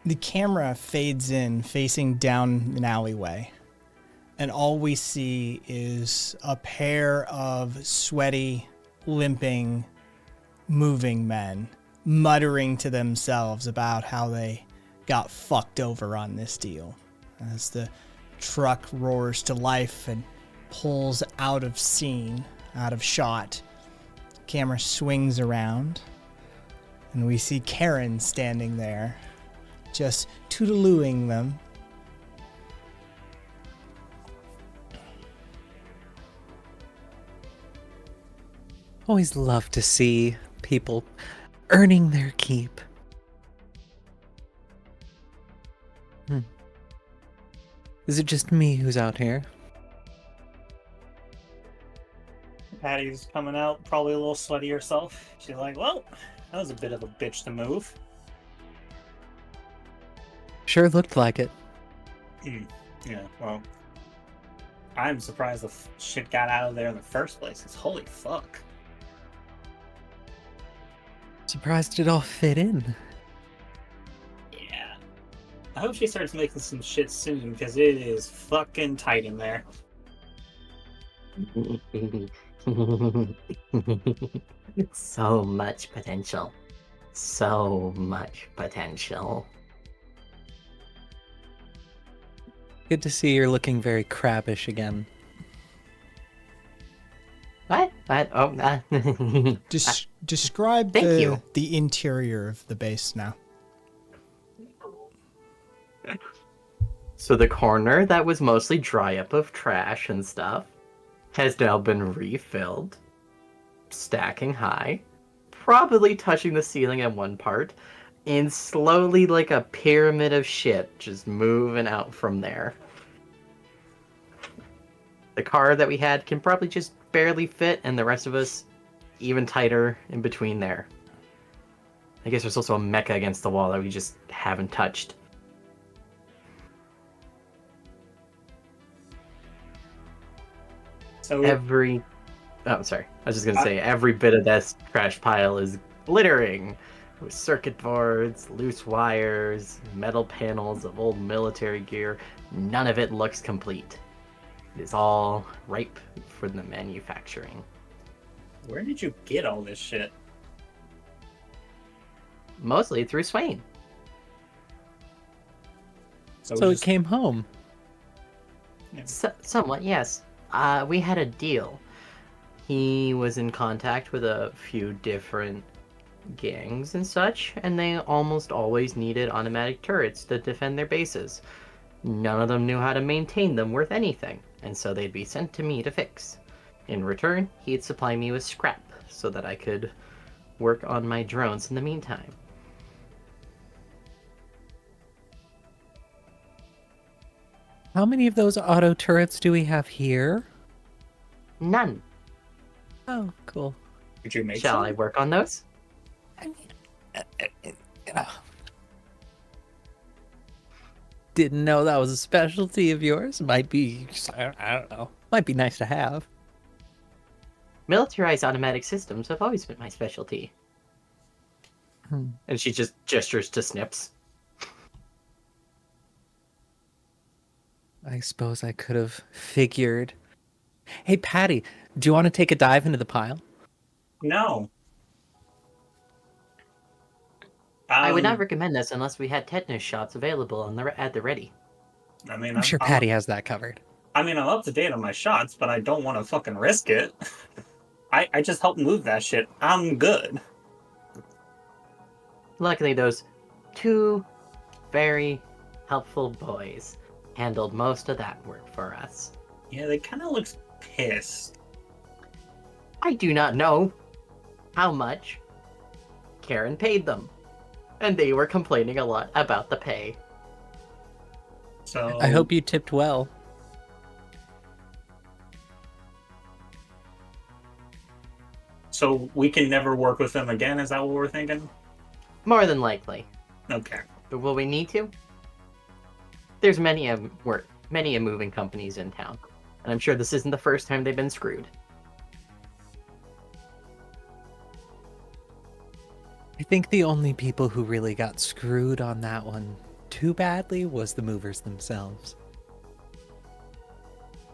The camera fades in, facing down an alleyway, and all we see is a pair of sweaty, limping, moving men muttering to themselves about how they got fucked over on this deal. As the truck roars to life and pulls out of scene, out of shot, the camera swings around, and we see Karen standing there, just toodalooing them. Always love to see people earning their keep. Is it just me who's out here? Patty's coming out, probably a little sweaty herself. She's like, well, that was a bit of a bitch to move. Sure looked like it. Yeah, well, I'm surprised the shit got out of there in the first place. It's holy fuck. Surprised it all fit in. Yeah. I hope she starts making some shit soon, because it is fucking tight in there. So much potential. So much potential. Good to see you're looking very crabbish again. What? What? Oh, Describe Thank you. the interior of the base now. So the corner that was mostly dry up of trash and stuff has now been refilled, stacking high, probably touching the ceiling at one part, and slowly like a pyramid of shit just moving out from there. The car that we had can probably just barely fit, and the rest of us even tighter in between there. I guess there's also a mecha against the wall that we just haven't touched. So Every bit of this trash pile is glittering with circuit boards, loose wires, metal panels of old military gear. None of it looks complete. It is all ripe for the manufacturing. where did you get all this shit? Mostly through Swain. So it came home. Yeah. Somewhat, yes. We had a deal. He was in contact with a few different gangs and such, and they almost always needed automatic turrets to defend their bases. None of them knew how to maintain them worth anything, and so they'd be sent to me to fix. In return, he'd supply me with scrap so that I could work on my drones in the meantime. How many of those auto turrets do we have here? None. Oh, cool. Did you make Shall some? I work on those? I mean, didn't know that was a specialty of yours. Might be, I don't know. Might be nice to have. Militarized automatic systems have always been my specialty. And she just gestures to Snips. I suppose I could have figured. Hey, Patty, do you want to take a dive into the pile? No. I would not recommend this unless we had tetanus shots available at the ready. I mean, I'm sure Patty has that covered. I mean, I'm up to date on my shots, but I don't want to fucking risk it. I just helped move that shit. I'm good. Luckily, those two very helpful boys handled most of that work for us. Yeah, they kind of look pissed. I do not know how much Karen paid them, and they were complaining a lot about the pay. So I hope you tipped well. So we can never work with them again, is that what we're thinking? More than likely. Okay. But will we need to? There's many a moving companies in town, and I'm sure this isn't the first time they've been screwed. I think the only people who really got screwed on that one too badly was the movers themselves.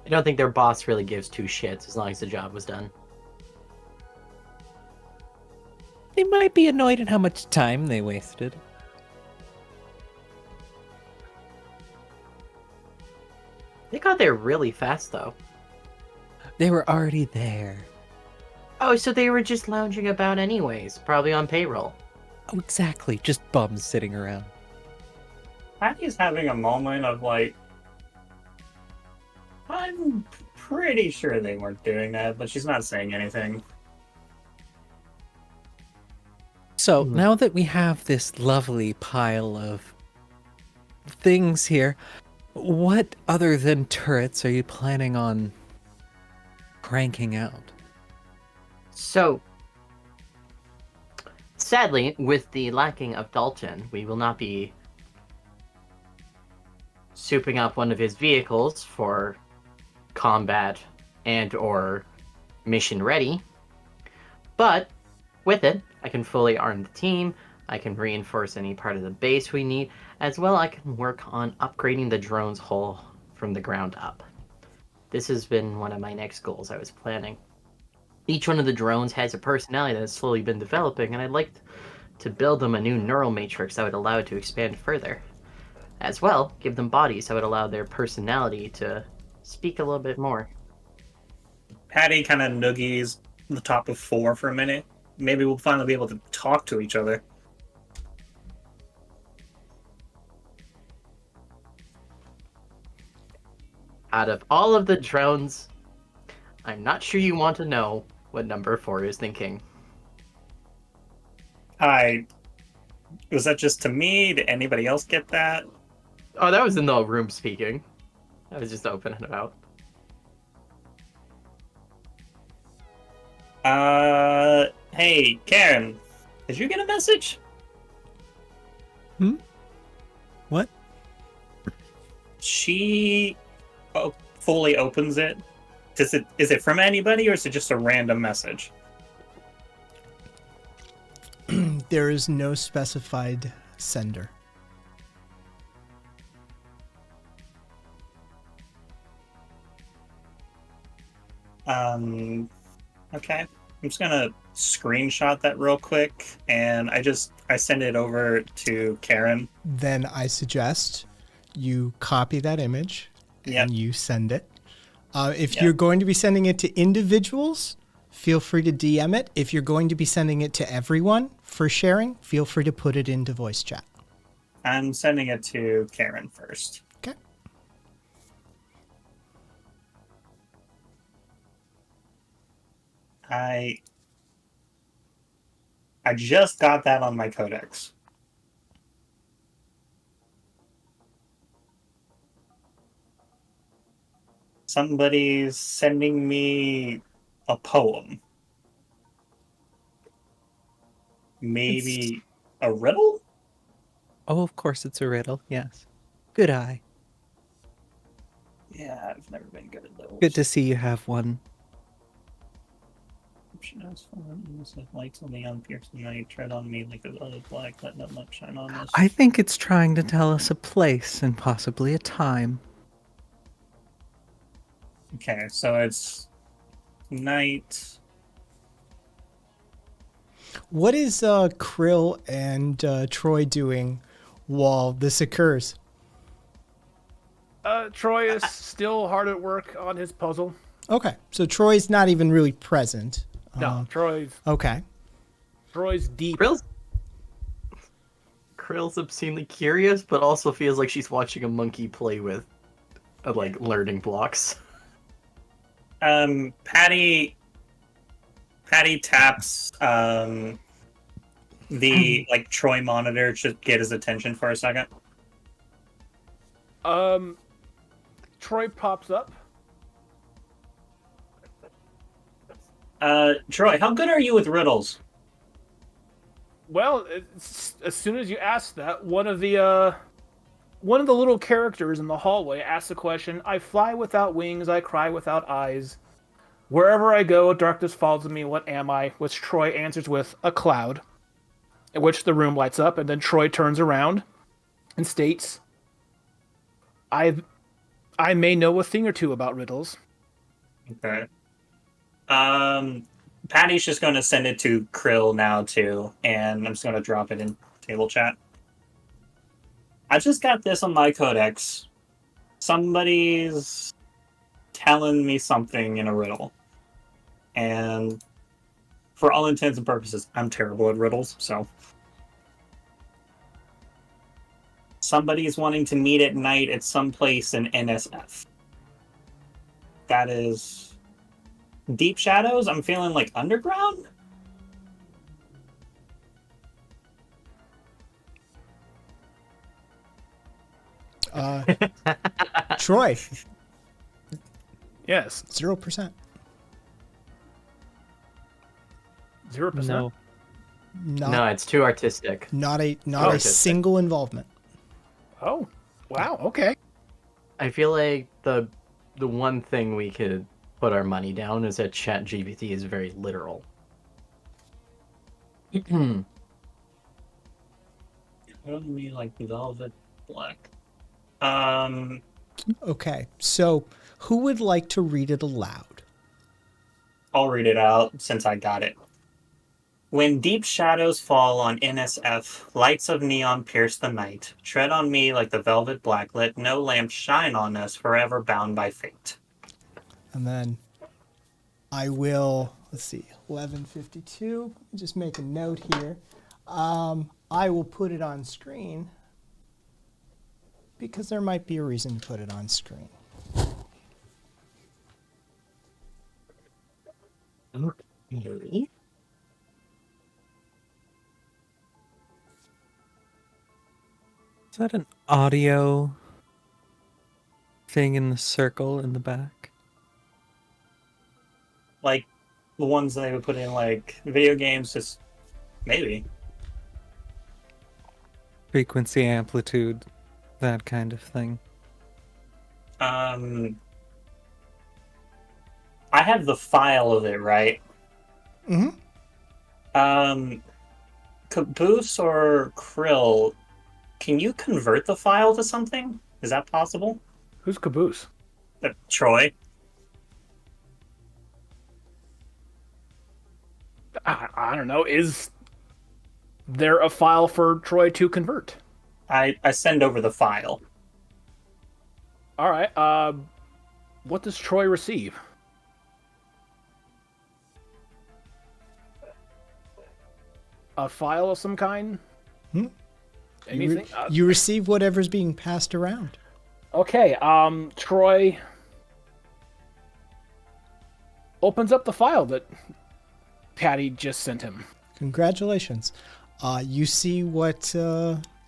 I don't think their boss really gives two shits as long as the job was done. They might be annoyed at how much time they wasted. They got there really fast, though. They were already there. Oh, so they were just lounging about anyways, probably on payroll. Oh, exactly. Just bums sitting around. Patty's having a moment of like, I'm pretty sure they weren't doing that, but she's not saying anything. So now that we have this lovely pile of things here, what other than turrets are you planning on cranking out? So, sadly, with the lacking of Dalton, we will not be souping up one of his vehicles for combat and or mission ready. But with it, I can fully arm the team, I can reinforce any part of the base we need, as well I can work on upgrading the drone's hull from the ground up. This has been one of my next goals I was planning. Each one of the drones has a personality that has slowly been developing, and I'd like to build them a new neural matrix that would allow it to expand further. As well, give them bodies that would allow their personality to speak a little bit more. Patty kind of noogies the top of 4 for a minute. Maybe we'll finally be able to talk to each other. Out of all of the drones, I'm not sure you want to know what number 4 is thinking. Was that just to me? Did anybody else get that? Oh, that was in the room speaking. I was just opening it out. Hey, Karen, did you get a message? What? She fully opens it. Is it from anybody, or is it just a random message? There is no specified sender. Okay. I'm just gonna screenshot that real quick, and I send it over to Karen. Then I suggest you copy that image and you send it. If you're going to be sending it to individuals, feel free to DM it. If you're going to be sending it to everyone for sharing, feel free to put it into voice chat. I'm sending it to Karen first. Okay. I just got that on my codex. Somebody's sending me a poem. Maybe a riddle? Oh, of course it's a riddle, yes. Good eye. Yeah, I've never been good at those. Good to see you have one. Lights on the young pierce the night, tread on me like a other black, let no light shine on us. I think it's trying to tell us a place and possibly a time. Okay, so it's night. What is Krill and Troy doing while this occurs? Troy is still hard at work on his puzzle. Okay, so Troy's not even really present. No, Troy's deep. Krill's obscenely curious, but also feels like she's watching a monkey play with, learning blocks. Patty taps the Troy monitor to get his attention for a second. Troy pops up. Troy, how good are you with riddles? Well, as soon as you ask that, one of the little characters in the hallway asks the question, I fly without wings, I cry without eyes. Wherever I go, darkness follows me, what am I? Which Troy answers with, a cloud. At which the room lights up, and then Troy turns around and states, I may know a thing or two about riddles. Okay. Patty's just going to send it to Krill now too, and I'm just going to drop it in table chat. I just got this on my codex. Somebody's telling me something in a riddle, and for all intents and purposes, I'm terrible at riddles. So somebody's wanting to meet at night at some place in NSF. That is Deep Shadows. I'm feeling like underground. Troy, Yes, 0%. 0%. No. Not No, it's too artistic. not a Oh. single involvement. Oh, wow, okay. I feel like the one thing we could put our money down is that ChatGPT is very literal. Tell me like velvet black. Okay, so who would like to read it aloud? I'll read it out since I got it. When deep shadows fall on NSF, lights of neon pierce the night. Tread on me like the velvet blacklit, no lamps shine on us, forever bound by fate. And then I will, let's see, 11:52. Just make a note here. I will put it on screen because there might be a reason to put it on screen. Okay. Is that an audio thing in the circle in the back? Like the ones they would put in like video games, just maybe. Frequency, amplitude, that kind of thing. I have the file of it, right? Mm-hmm. Caboose or Krill, can you convert the file to something? Is that possible? Who's Caboose? Troy? I don't know. Is there a file for Troy to convert? I send over the file. All right. What does Troy receive? A file of some kind? Hmm? Anything? You receive whatever's being passed around. Okay. Troy opens up the file that Patty just sent him. Congratulations. You see what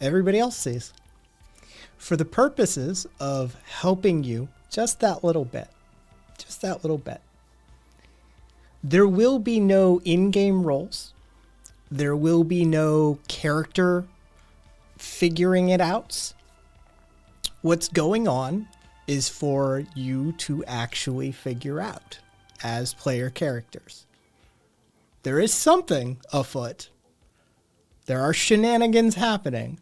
everybody else sees. For the purposes of helping you just that little bit, there will be no in-game rolls. There will be no character figuring it out. What's going on is for you to actually figure out as player characters. There is something afoot. There are shenanigans happening,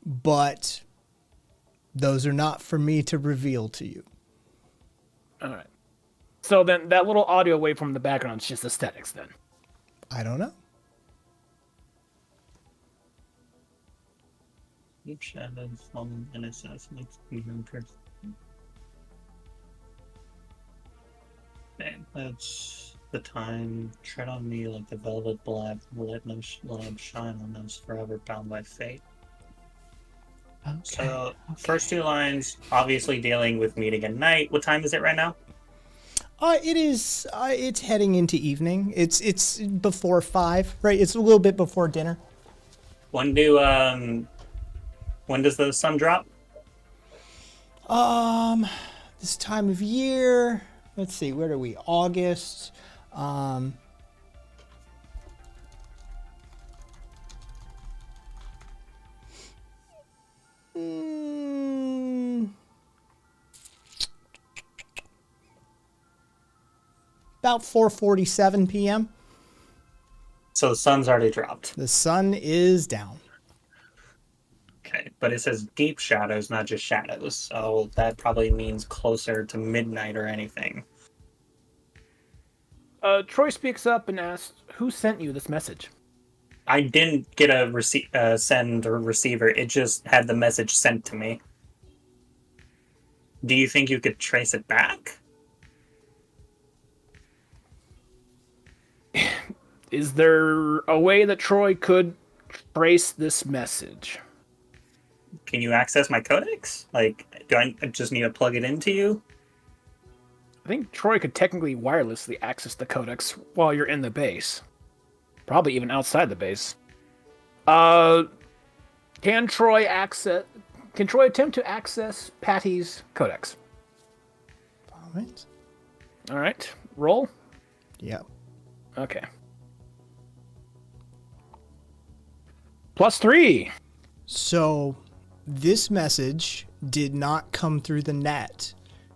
but those are not for me to reveal to you. All right. So then that little audio wave from the background is just aesthetics then. I don't know. Deep shadows falling NSF makes me interested. Man, that's the time. Tread on me like the velvet black, let no lamp shine on us, forever bound by fate. So, first two lines, obviously dealing with meeting at night. What time is it right now? It is. It's heading into evening. It's before 5, right? It's a little bit before dinner. When does the sun drop? This time of year. Let's see. Where are we? August. About 4:47 p.m. So the sun's already dropped. The sun is down. Okay, but it says deep shadows, not just shadows. So that probably means closer to midnight or anything. Troy speaks up and asks, "Who sent you this message?" I didn't get a send or receiver. It just had the message sent to me. Do you think you could trace it back? Is there a way that Troy could trace this message? Can you access my codex? Like, do I just need to plug it into you? I think Troy could technically wirelessly access the codex while you're in the base. Probably even outside the base. Can Troy attempt to access Patty's codex? All right. All right. Roll. Yep. Okay. +3. So this message did not come through the net.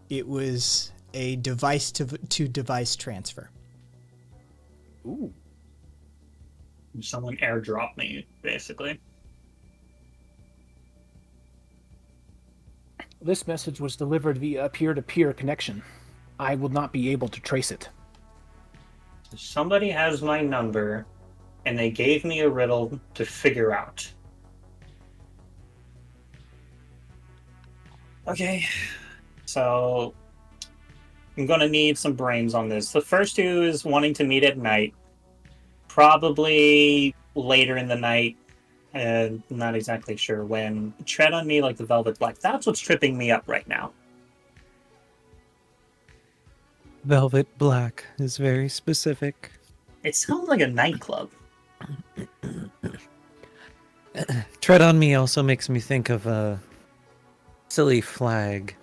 It was a device to device transfer. Ooh. Someone airdropped me, basically. This message was delivered via a peer-to-peer connection. I will not be able to trace it. Somebody has my number, and they gave me a riddle to figure out. Okay, so I'm gonna need some brains on this. The first two is wanting to meet at night, probably later in the night. Not exactly sure when. Tread on me like the velvet black. That's what's tripping me up right now. Velvet black is very specific. It sounds like a nightclub. Tread on me also makes me think of a silly flag.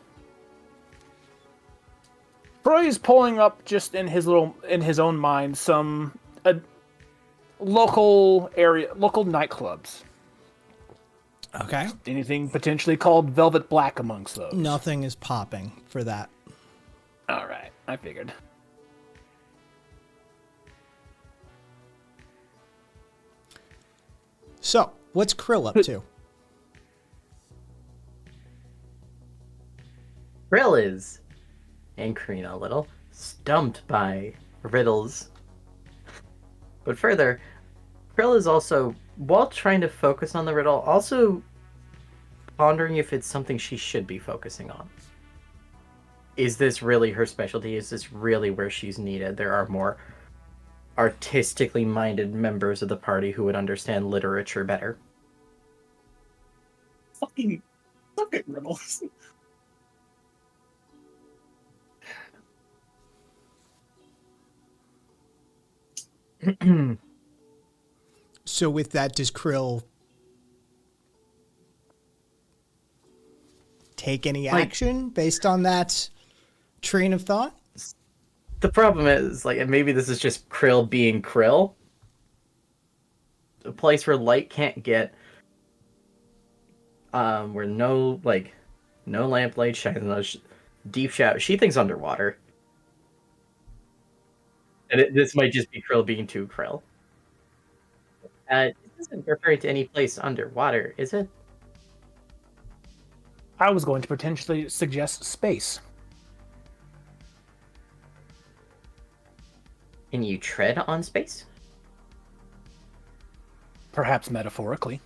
Troy is pulling up just in his own mind some local nightclubs. Okay. Anything potentially called Velvet Black amongst those? Nothing is popping for that. All right, I figured. So, what's Krill up to? Krill is anchoring a little, stumped by riddles. But further, Krill is also, while trying to focus on the riddle, also pondering if it's something she should be focusing on. Is this really her specialty? Is this really where she's needed? There are more artistically minded members of the party who would understand literature better. Fucking riddles. So with that, does Krill take any action based on that train of thought? The problem is, and maybe this is just Krill being Krill. A place where light can't get, where no lamplight shines, no deep shadow. She thinks underwater. And this might just be Krill being too Krill. It isn't referring to any place underwater, is it? I was going to potentially suggest space. Can you tread on space? Perhaps metaphorically.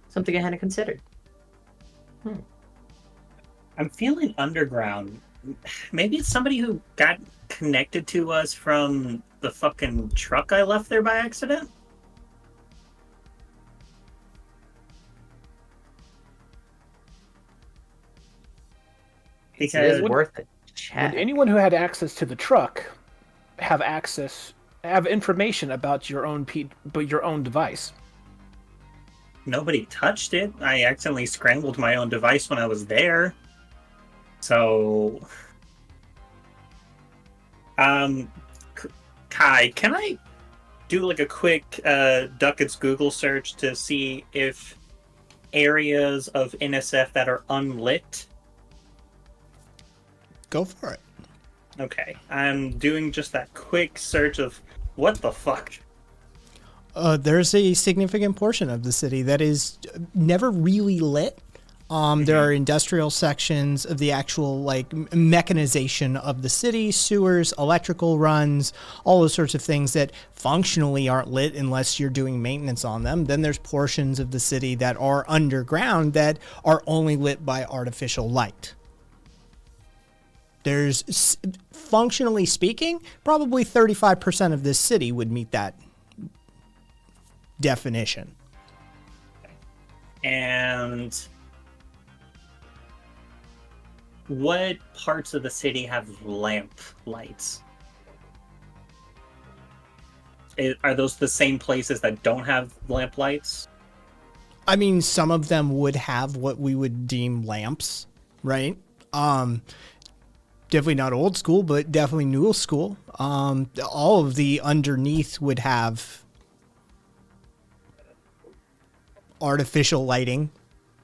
Something I hadn't considered. I'm feeling underground. Maybe it's somebody who got connected to us from the fucking truck I left there by accident? It is worth a chat. Would anyone who had access to the truck have information about your own device? Nobody touched it. I accidentally scrambled my own device when I was there. So, Kai, can I do a quick Duckett's Google search to see if areas of NSF that are unlit? Go for it. Okay, I'm doing just that quick search of what the fuck. There's a significant portion of the city that is never really lit. There are industrial sections of the actual like mechanization of the city, sewers, electrical runs, all those sorts of things that functionally aren't lit unless you're doing maintenance on them. Then there's portions of the city that are underground that are only lit by artificial light. There's, functionally speaking, probably 35% of this city would meet that definition. And what parts of the city have lamp lights? Are those the same places that don't have lamp lights? I mean, some of them would have what we would deem lamps, right? Definitely not old school, but definitely new school. All of the underneath would have artificial lighting,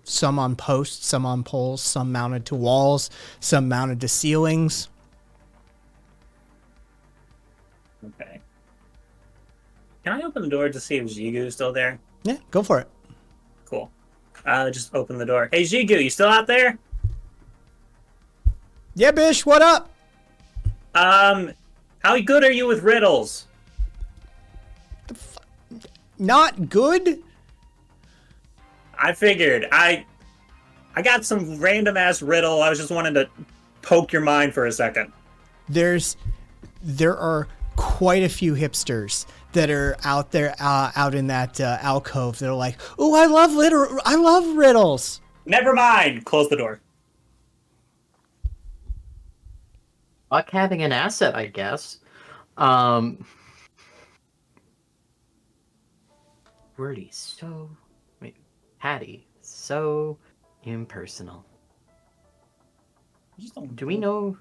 some on posts, some on poles, some mounted to walls, some mounted to ceilings. Okay. Can I open the door to see if Jigu's still there? Yeah, go for it. Cool. Just open the door. Hey, Jigu, you still out there? Yeah, Bish, what up? How good are you with riddles? Not good? I figured. I got some random ass riddle. I was just wanting to poke your mind for a second. There are quite a few hipsters that are out there, out in that alcove. They're like, "Oh, I love riddles." Never mind. Close the door. Fuck having an asset, I guess. Wordy, so... Wait, Hattie, so impersonal. Do we know...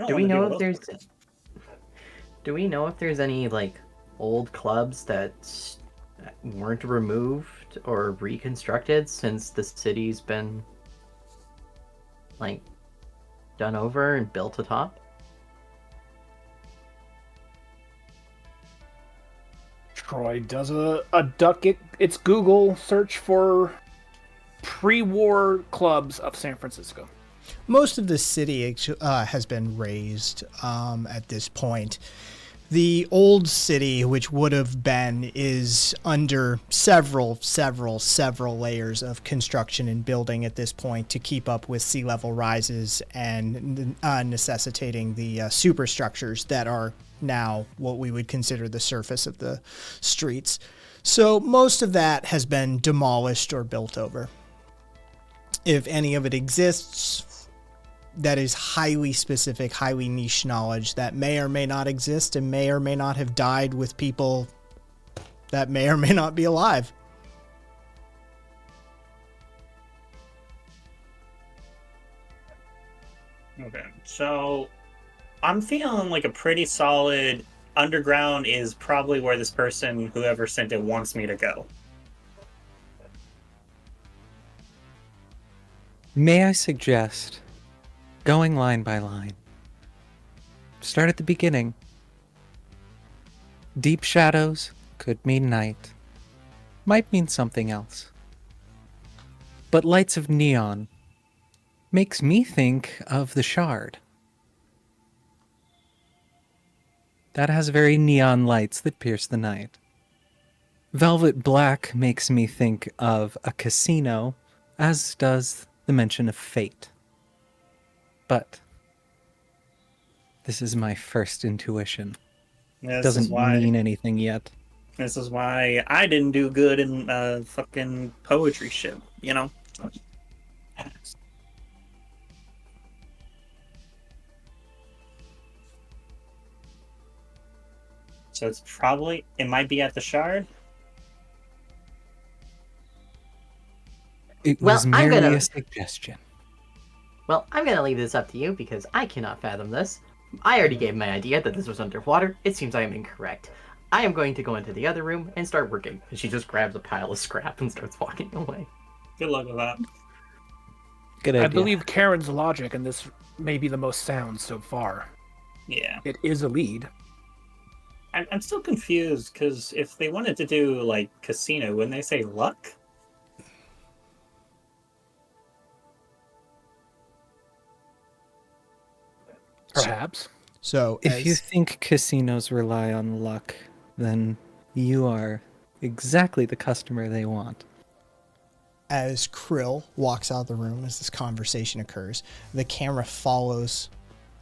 Do we know if there's... Do we know if there's any, like, old clubs that weren't removed or reconstructed since the city's been, like, done over and built atop? Troy does a duck its Google search for pre-war clubs of San Francisco. Most of the city has been razed at this point. The old city, which would have been, is under several layers of construction and building at this point to keep up with sea level rises and necessitating the superstructures that are now what we would consider the surface of the streets. So most of that has been demolished or built over. If any of it exists, that is highly specific, highly niche knowledge that may or may not exist and may or may not have died with people that may or may not be alive. Okay, so I'm feeling like a pretty solid underground is probably where this person, whoever sent it, wants me to go. May I suggest going line by line? Start at the beginning. Deep shadows could mean night. Might mean something else. But lights of neon makes me think of the Shard. That has very neon lights that pierce the night. Velvet black makes me think of a casino, as does the mention of fate. But this is my first intuition. Doesn't mean anything yet. This is why I didn't do good in fucking poetry shit, you know? So it's probably, it might be at the Shard. It Well, was I'm merely gonna- a suggestion. Well, I'm gonna leave this up to you because I cannot fathom this. I already gave my idea that this was underwater. It seems I am incorrect. I am going to go into the other room and start working. And she just grabs a pile of scrap and starts walking away. Good luck with that. Good idea. I believe Karen's logic, and this may be the most sound so far. Yeah. It is a lead. I'm still confused because if they wanted to do like casino, wouldn't they say luck? Perhaps. So If you think casinos rely on luck, then you are exactly the customer they want. as Krill walks out of the room as this conversation occurs, the camera follows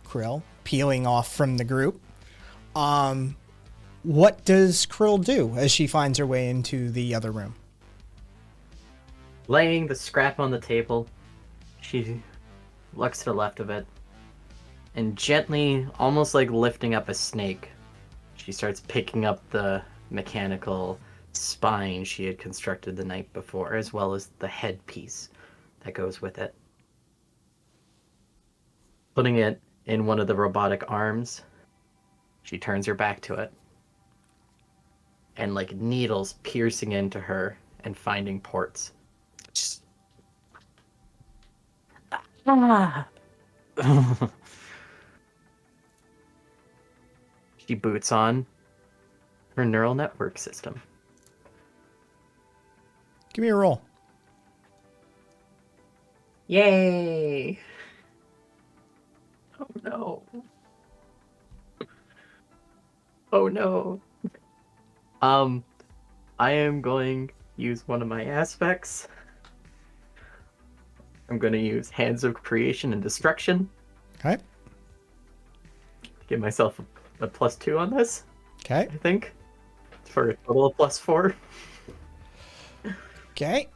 Krill, peeling off from the group. What does Krill do as she finds her way into the other room? Laying the scrap on the table, she looks to the left of it, and gently, almost like lifting up a snake, she starts picking up the mechanical spine she had constructed the night before, as well as the headpiece that goes with it. Putting it in one of the robotic arms, she turns her back to it, and like needles piercing into her and finding ports. Just... Ah. She boots on her neural network system. Give me a roll. Yay! Oh no. Oh no. I am going to use one of my aspects. I'm going to use Hands of Creation and Destruction. Okay. Give myself a +2 on this, Okay. I think. For a total of +4. Okay.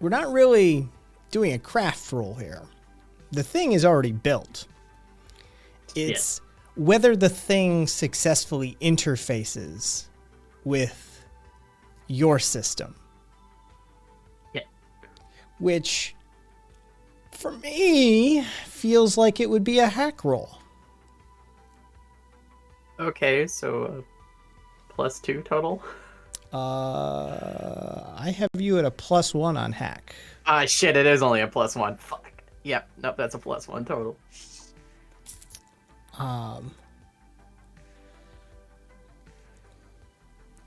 We're not really doing a craft roll here. The thing is already built. It's whether the thing successfully interfaces with your system. Yeah. Which, for me, feels like it would be a hack roll. Okay, so +2 total. I have you at a +1 on hack. Ah, shit, it is only a +1. Fuck. Yep, nope, that's a +1 total.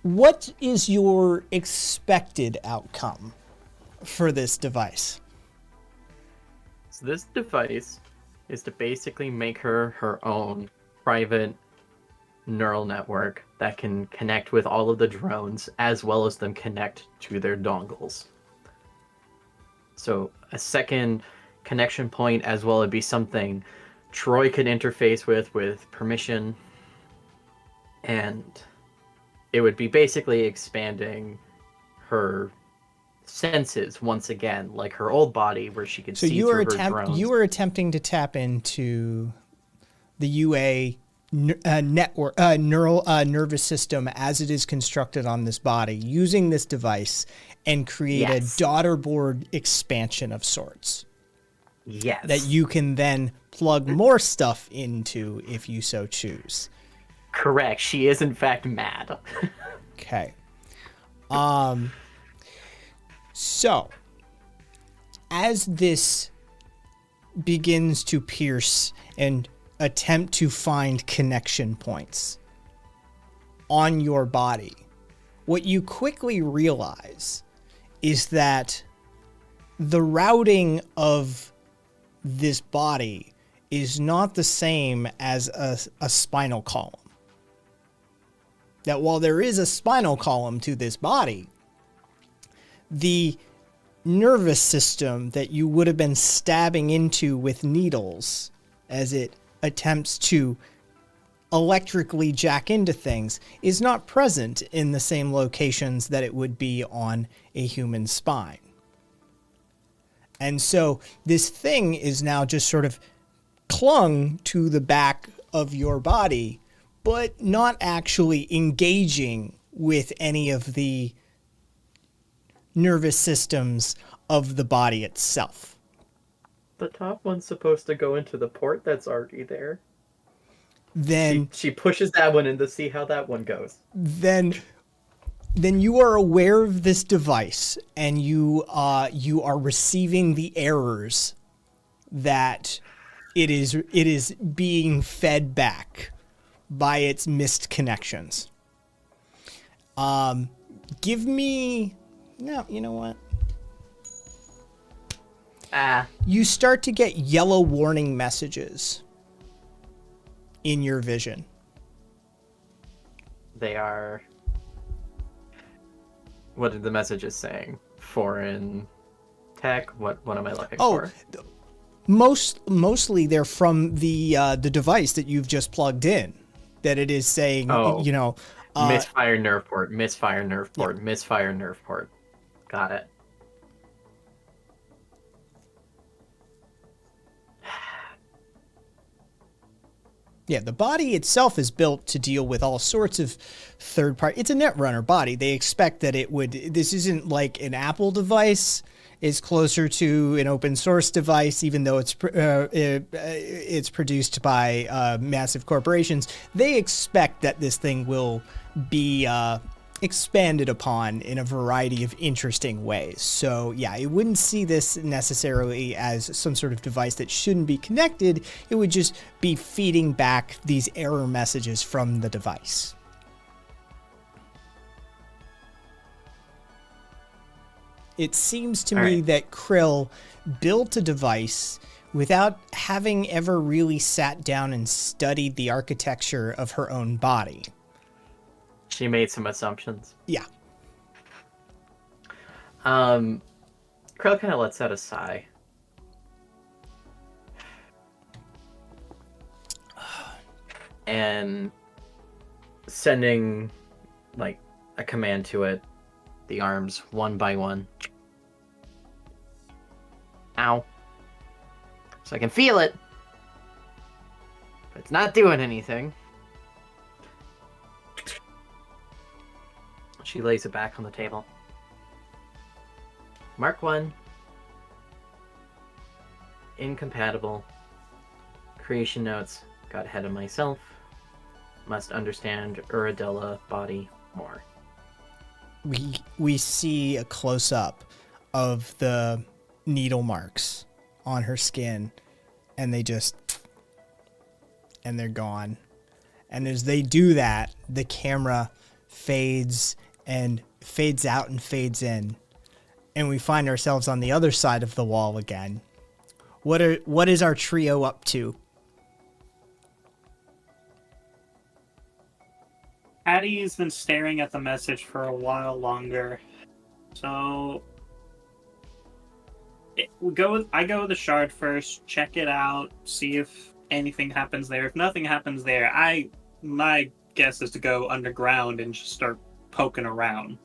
What is your expected outcome for this device? So this device is to basically make her her own private neural network that can connect with all of the drones as well as them connect to their dongles. So a second connection point as well would be something Troy could interface with permission, and it would be basically expanding her senses once again, like her old body where she could see through her drones. You were attempting to tap into the UA network neural nervous system as it is constructed on this body using this device and create a daughterboard expansion of sorts. Yes. That you can then plug more stuff into if you so choose. Correct. She is in fact mad. Okay. So as this begins to pierce and attempt to find connection points on your body, what you quickly realize is that the routing of this body is not the same as a spinal column. That while there is a spinal column to this body, the nervous system that you would have been stabbing into with needles as it attempts to electrically jack into things is not present in the same locations that it would be on a human spine. And so this thing is now just sort of clung to the back of your body, but not actually engaging with any of the nervous systems of the body itself. The top one's supposed to go into the port that's already there. Then she pushes that one in to see how that one goes. Then you are aware of this device and you are receiving the errors that it is being fed back by its missed connections. Give me... No, you know what? You start to get yellow warning messages in your vision. They are... What are the messages saying? Foreign tech? What am I looking for? Mostly they're from the device that you've just plugged in. That it is saying, you know... misfire nerve port, misfire nerve port, yeah. Misfire nerve port. Got it. Yeah, the body itself is built to deal with all sorts of third-party... It's a Netrunner body. They expect that it would... This isn't like an Apple device. It's closer to an open source device, even though it's produced by massive corporations. They expect that this thing will be expanded upon in a variety of interesting ways. So yeah, it wouldn't see this necessarily as some sort of device that shouldn't be connected. It would just be feeding back these error messages from the device. It seems to me that Krill built a device without having ever really sat down and studied the architecture of her own body. She made some assumptions. Yeah. Krill kind of lets out a sigh. And sending, like, a command to it, the arms one by one. Ow. So I can feel it. But it's not doing anything. She lays it back on the table. Mark 1. Incompatible. Creation notes. Got ahead of myself. Must understand Uradella body more. We see a close-up of the needle marks on her skin, and they're gone. And as they do that, the camera fades out and fades in, and we find ourselves on the other side of the wall again. What is our trio up to? Addie's been staring at the message for a while longer, so I go with the shard first, check it out, see if anything happens there. If nothing happens there, my guess is to go underground and just start poking around.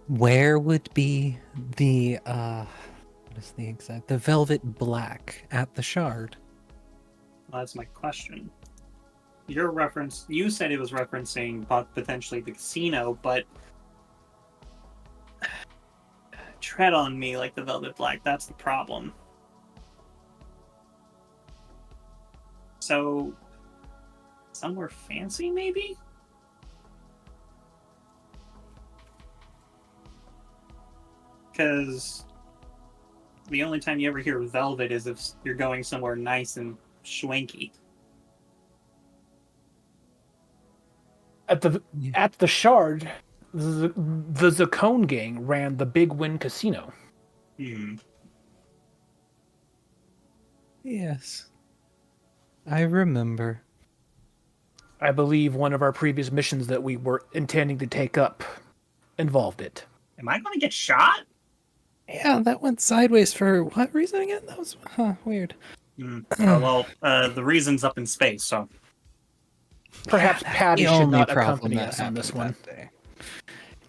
Where would be the the velvet black at the shard? Well, that's my question. You said it was referencing potentially the casino, but tread on me like the velvet black. That's the problem. So, somewhere fancy, maybe? Because the only time you ever hear velvet is if you're going somewhere nice and schwanky. At the shard, the Zacone gang ran the Big Win Casino. Yes. I remember. I believe one of our previous missions that we were intending to take up involved it. Am I going to get shot? Yeah, that went sideways for what reason again? That was weird. The reason's up in space, so... Perhaps Patty should not accompany us on this one.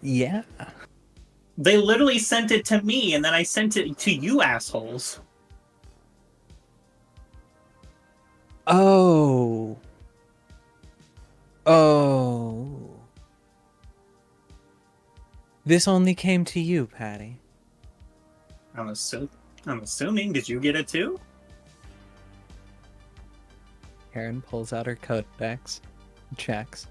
Yeah. They literally sent it to me, and then I sent it to you assholes. Oh. This only came to you, Patty. I'm assuming. Did you get it too? Karen pulls out her codex, checks.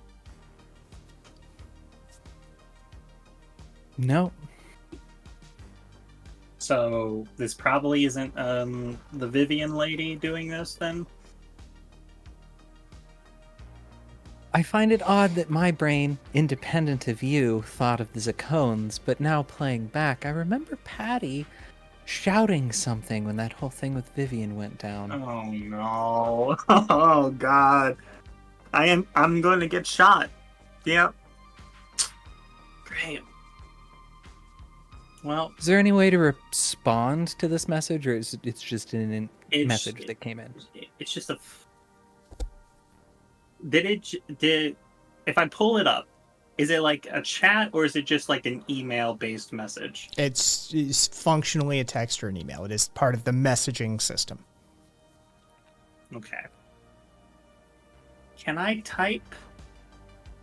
No. So this probably isn't the Vivian lady doing this then? I find it odd that my brain, independent of you, thought of the Zacones, but now playing back, I remember Patty shouting something when that whole thing with Vivian went down. Oh no. Oh god. I'm going to get shot. Yep. Great. Well, Is there any way to respond to this message, or is it's just a It's- message that came in? it's just a did if I pull it up, is it like a chat or is it just like an email based message? It's functionally a text or an email. It is part of the messaging system. Okay. Can I type,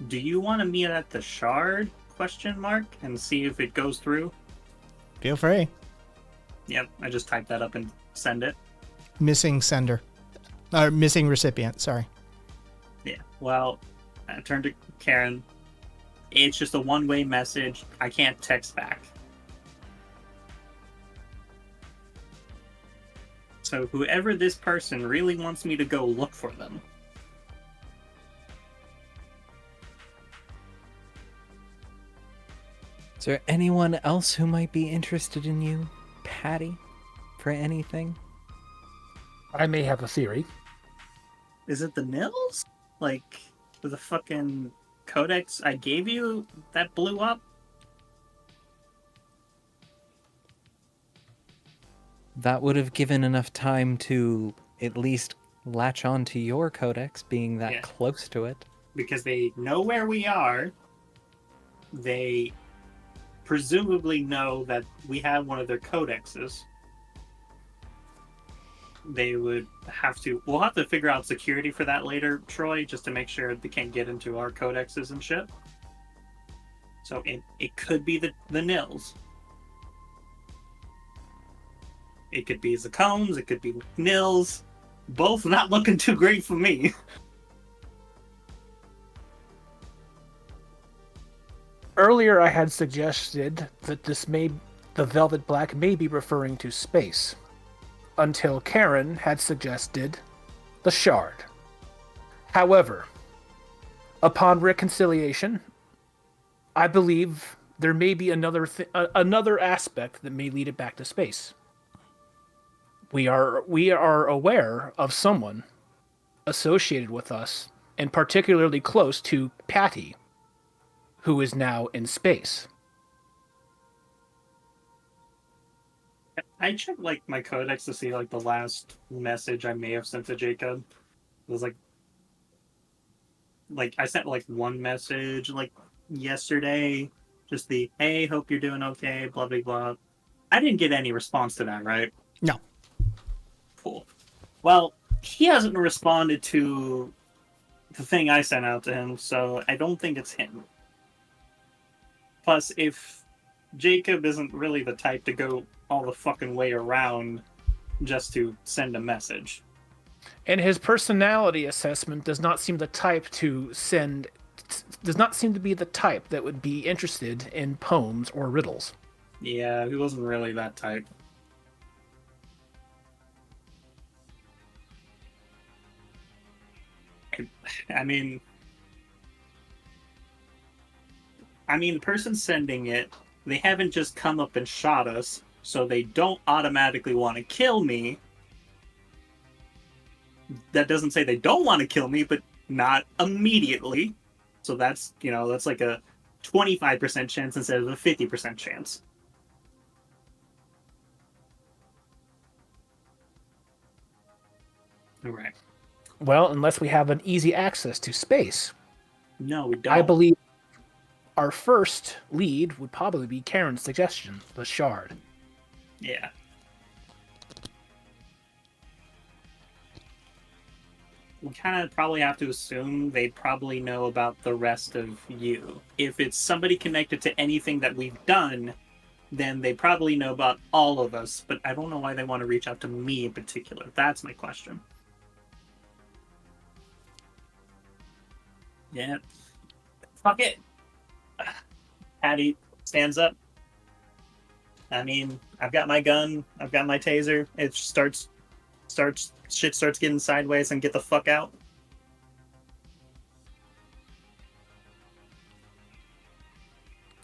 do you want to meet at the shard, question mark, and see if it goes through? Feel free. Yep, I just type that up and send it. Missing sender. Or missing recipient, sorry. Yeah, well, I turned to Karen. It's just a one-way message. I can't text back. So whoever this person really wants me to go look for them. Is there anyone else who might be interested in you, Patty, for anything? I may have a theory. Is it the Nils? Like, the fucking codex I gave you that blew up? That would have given enough time to at least latch on to your codex, being that Yeah. close to it. Because they know where we are. They presumably know that we have one of their codexes. They would have to... We'll have to figure out security for that later, Troy, just to make sure they can't get into our codexes and shit. So it could be the Nils. It could be Zacones, it could be Nils. Both not looking too great for me. Earlier, I had suggested that the Velvet Black may be referring to space, until Karen had suggested the Shard. However, upon reconciliation, I believe there may be another aspect that may lead it back to space. We are aware of someone associated with us, and particularly close to Patty, who is now in space. I checked like my codex to see like the last message I may have sent to Jacob. It was like I sent like one message like yesterday, just the hey, hope you're doing okay, blah blah blah. I didn't get any response to that, right? No. Cool. Well, he hasn't responded to the thing I sent out to him, so I don't think it's him. Plus, if Jacob isn't really the type to go all the fucking way around just to send a message. And his personality assessment does not seem to be the type that would be interested in poems or riddles. Yeah, he wasn't really that type. I mean, the person sending it, they haven't just come up and shot us, so they don't automatically want to kill me. That doesn't say they don't want to kill me, but not immediately. So that's, that's like a 25% chance instead of a 50% chance. All right. Well, unless we have an easy access to space. No, we don't. I believe our first lead would probably be Karen's suggestion, the Shard. Yeah. We kind of probably have to assume they probably know about the rest of you. If it's somebody connected to anything that we've done, then they probably know about all of us, but I don't know why they want to reach out to me in particular. That's my question. Yeah. Fuck it. Patty stands up. I mean, I've got my gun. I've got my taser. It shit starts getting sideways and get the fuck out.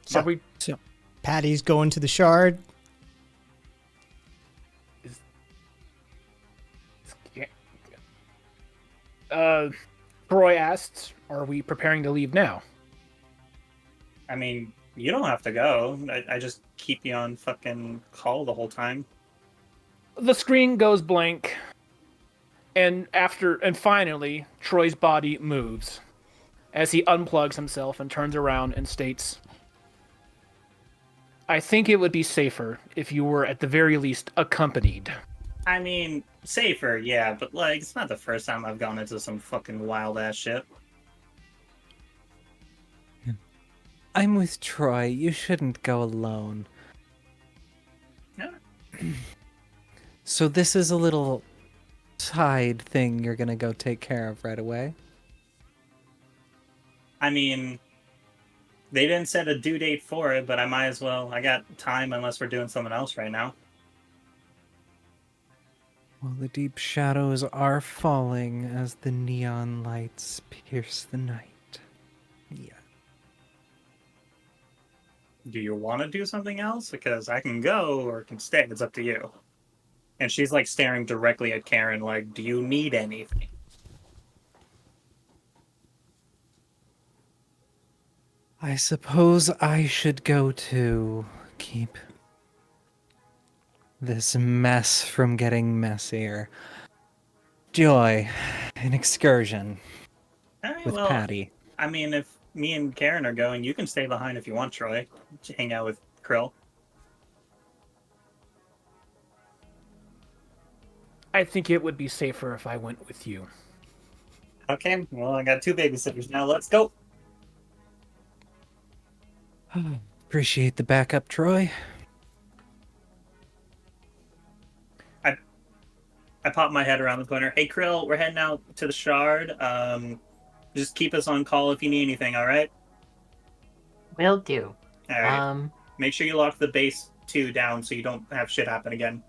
So, Are we? so Patty's going to the shard. Troy asked, "Are we preparing to leave now?" I mean, you don't have to go. I just keep you on fucking call the whole time. The screen goes blank, and finally, Troy's body moves as he unplugs himself and turns around and states, "I think it would be safer if you were at the very least accompanied." I mean, safer, yeah, but like, it's not the first time I've gone into some fucking wild ass shit. I'm with Troy. You shouldn't go alone. No. So this is a little side thing you're gonna go take care of right away? I mean, they didn't set a due date for it, but I might as well. I got time unless we're doing something else right now. Well, the deep shadows are falling as the neon lights pierce the night. Yeah. Do you want to do something else? Because I can go or can stay. It's up to you. And she's like staring directly at Karen, like, do you need anything? I suppose I should go to keep this mess from getting messier. Joy, an excursion All right, with well, Patty. I mean, if me and Karen are going, you can stay behind if you want, Troy. Hang out with Krill. I think it would be safer if I went with you. Okay, well, I got 2 babysitters now. Let's go. Appreciate the backup, Troy. I pop my head around the corner. Hey, Krill, we're heading out to the Shard. Just keep us on call if you need anything, all right? Will do. All right. Make sure you lock the base 2 down so you don't have shit happen again.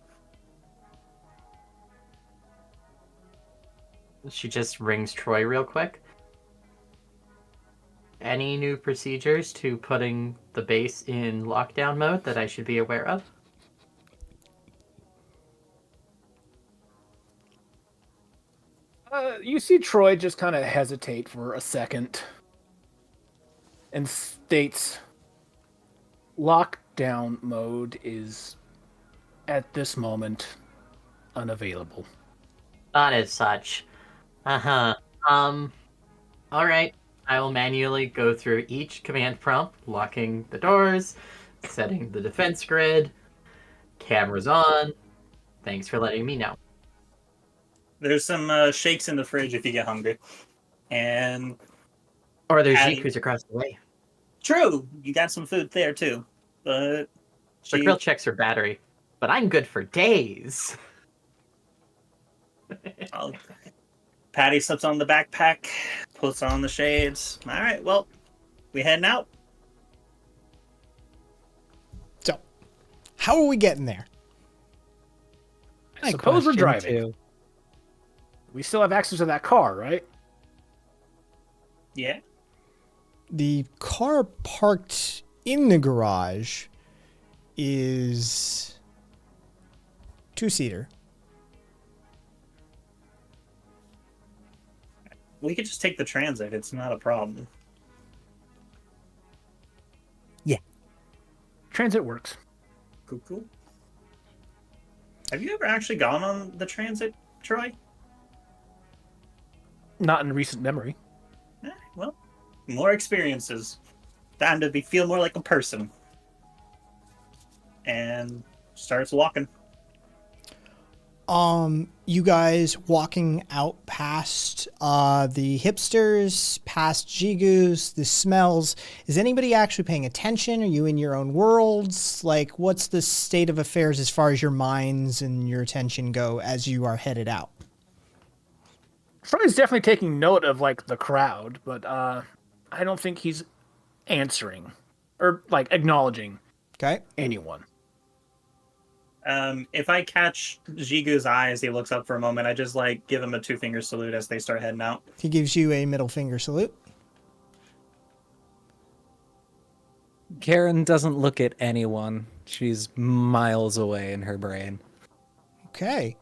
She just rings Troy real quick. Any new procedures to putting the base in lockdown mode that I should be aware of? You see Troy just kind of hesitate for a second and states, "Lockdown mode is, at this moment, unavailable." Not as such. Uh-huh. Alright. I will manually go through each command prompt, locking the doors, setting the defense grid, cameras on. Thanks for letting me know. There's some shakes in the fridge if you get hungry. And Or there's Patty- Jikus across the way. true, you got some food there too. But The grill checks her battery, but I'm good for days. Oh, Patty slips on the backpack, puts on the shades. All right, well, we heading out. So, how are we getting there? I suppose we're driving. Too. We still have access to that car, right? Yeah. The car parked in the garage is 2-seater. We could just take the transit. It's not a problem. Transit works. Cool. Have you ever actually gone on the transit, Troy? Not in recent memory. Well, more experiences. Time to feel more like a person. And starts walking. You guys walking out past the hipsters, past Jigus, the smells. Is anybody actually paying attention? Are you in your own worlds? Like, what's the state of affairs as far as your minds and your attention go as you are headed out? Troy's definitely taking note of, like, the crowd, but I don't think he's answering or, like, acknowledging Okay. anyone. If I catch Jigu's eye as he looks up for a moment, I just like give him a 2-finger salute as they start heading out. He gives you a middle finger salute. Karen doesn't look at anyone. She's miles away in her brain. Okay.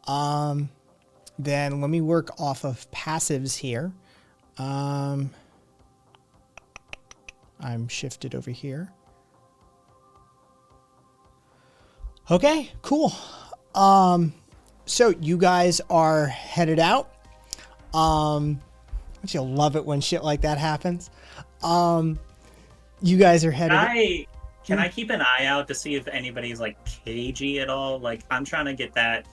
Then let me work off of passives here. I'm shifted over here. Okay, cool. So you guys are headed out. You'll love it when shit like that happens. You guys are headed. Can I keep an eye out to see if anybody's like cagey at all? Like I'm trying to get that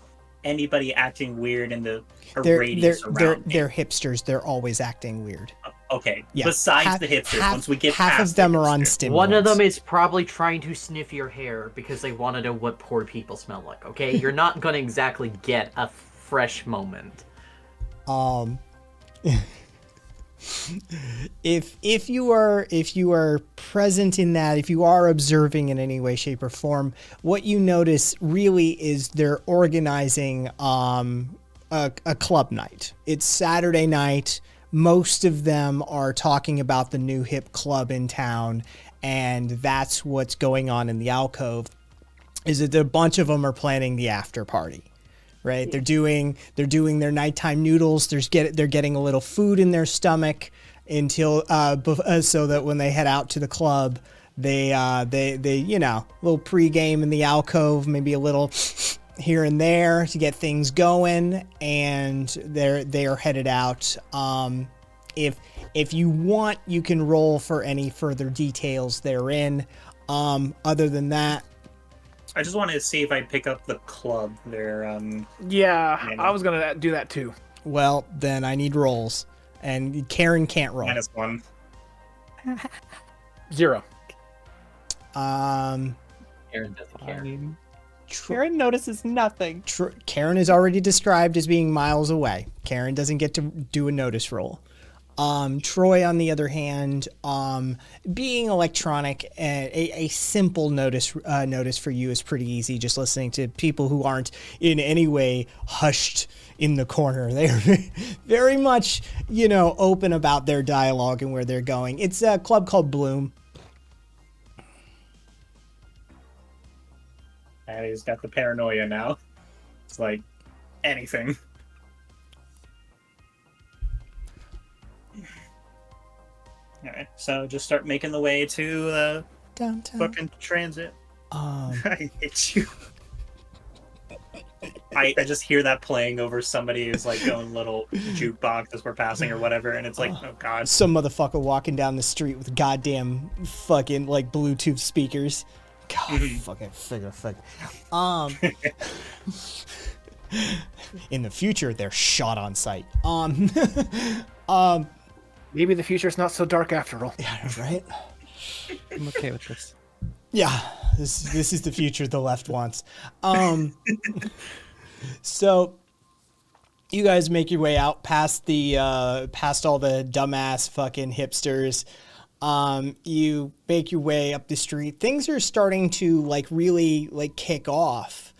anybody acting weird in the radius around me. They're hipsters. They're always acting weird. Okay. Yeah. Besides the hipsters, once we get half past of them the are on hipsters. stimulants. One of them is probably trying to sniff your hair because they want to know what poor people smell like, okay? You're not going to exactly get a fresh moment. If you are present in that, if you are observing in any way, shape, or form, what you notice really is they're organizing a club night. It's Saturday night. Most of them are talking about the new hip club in town, and that's what's going on in the alcove. Is that a bunch of them are planning the after party. Right, they're doing their nighttime noodles. They're getting a little food in their stomach until so that when they head out to the club, they little pregame in the alcove, maybe a little here and there to get things going, and they are headed out. If you want, you can roll for any further details therein. Other than that. I just wanted to see if I pick up the club there. Yeah, I was gonna do that too. Well, then I need rolls, and Karen can't roll. -1. 0. Aaron doesn't care. Karen notices nothing. Karen is already described as being miles away. Karen doesn't get to do a notice roll. Troy, on the other hand, being electronic, a simple notice for you is pretty easy. Just listening to people who aren't in any way hushed in the corner. They are very much, open about their dialogue and where they're going. It's a club called Bloom. And he's got the paranoia now. It's like anything. Alright, so just start making the way to Downtown. fucking transit. I hate you. I just hear that playing over somebody's like own little jukebox as we're passing or whatever, and it's like, oh god. Some motherfucker walking down the street with goddamn fucking like Bluetooth speakers. God, fucking figure. In the future, they're shot on sight. Maybe the future's not so dark after all. Yeah, right. I'm okay with this. Yeah, this is the future the left wants. So you guys make your way out past past all the dumbass fucking hipsters. You make your way up the street. Things are starting to really kick off.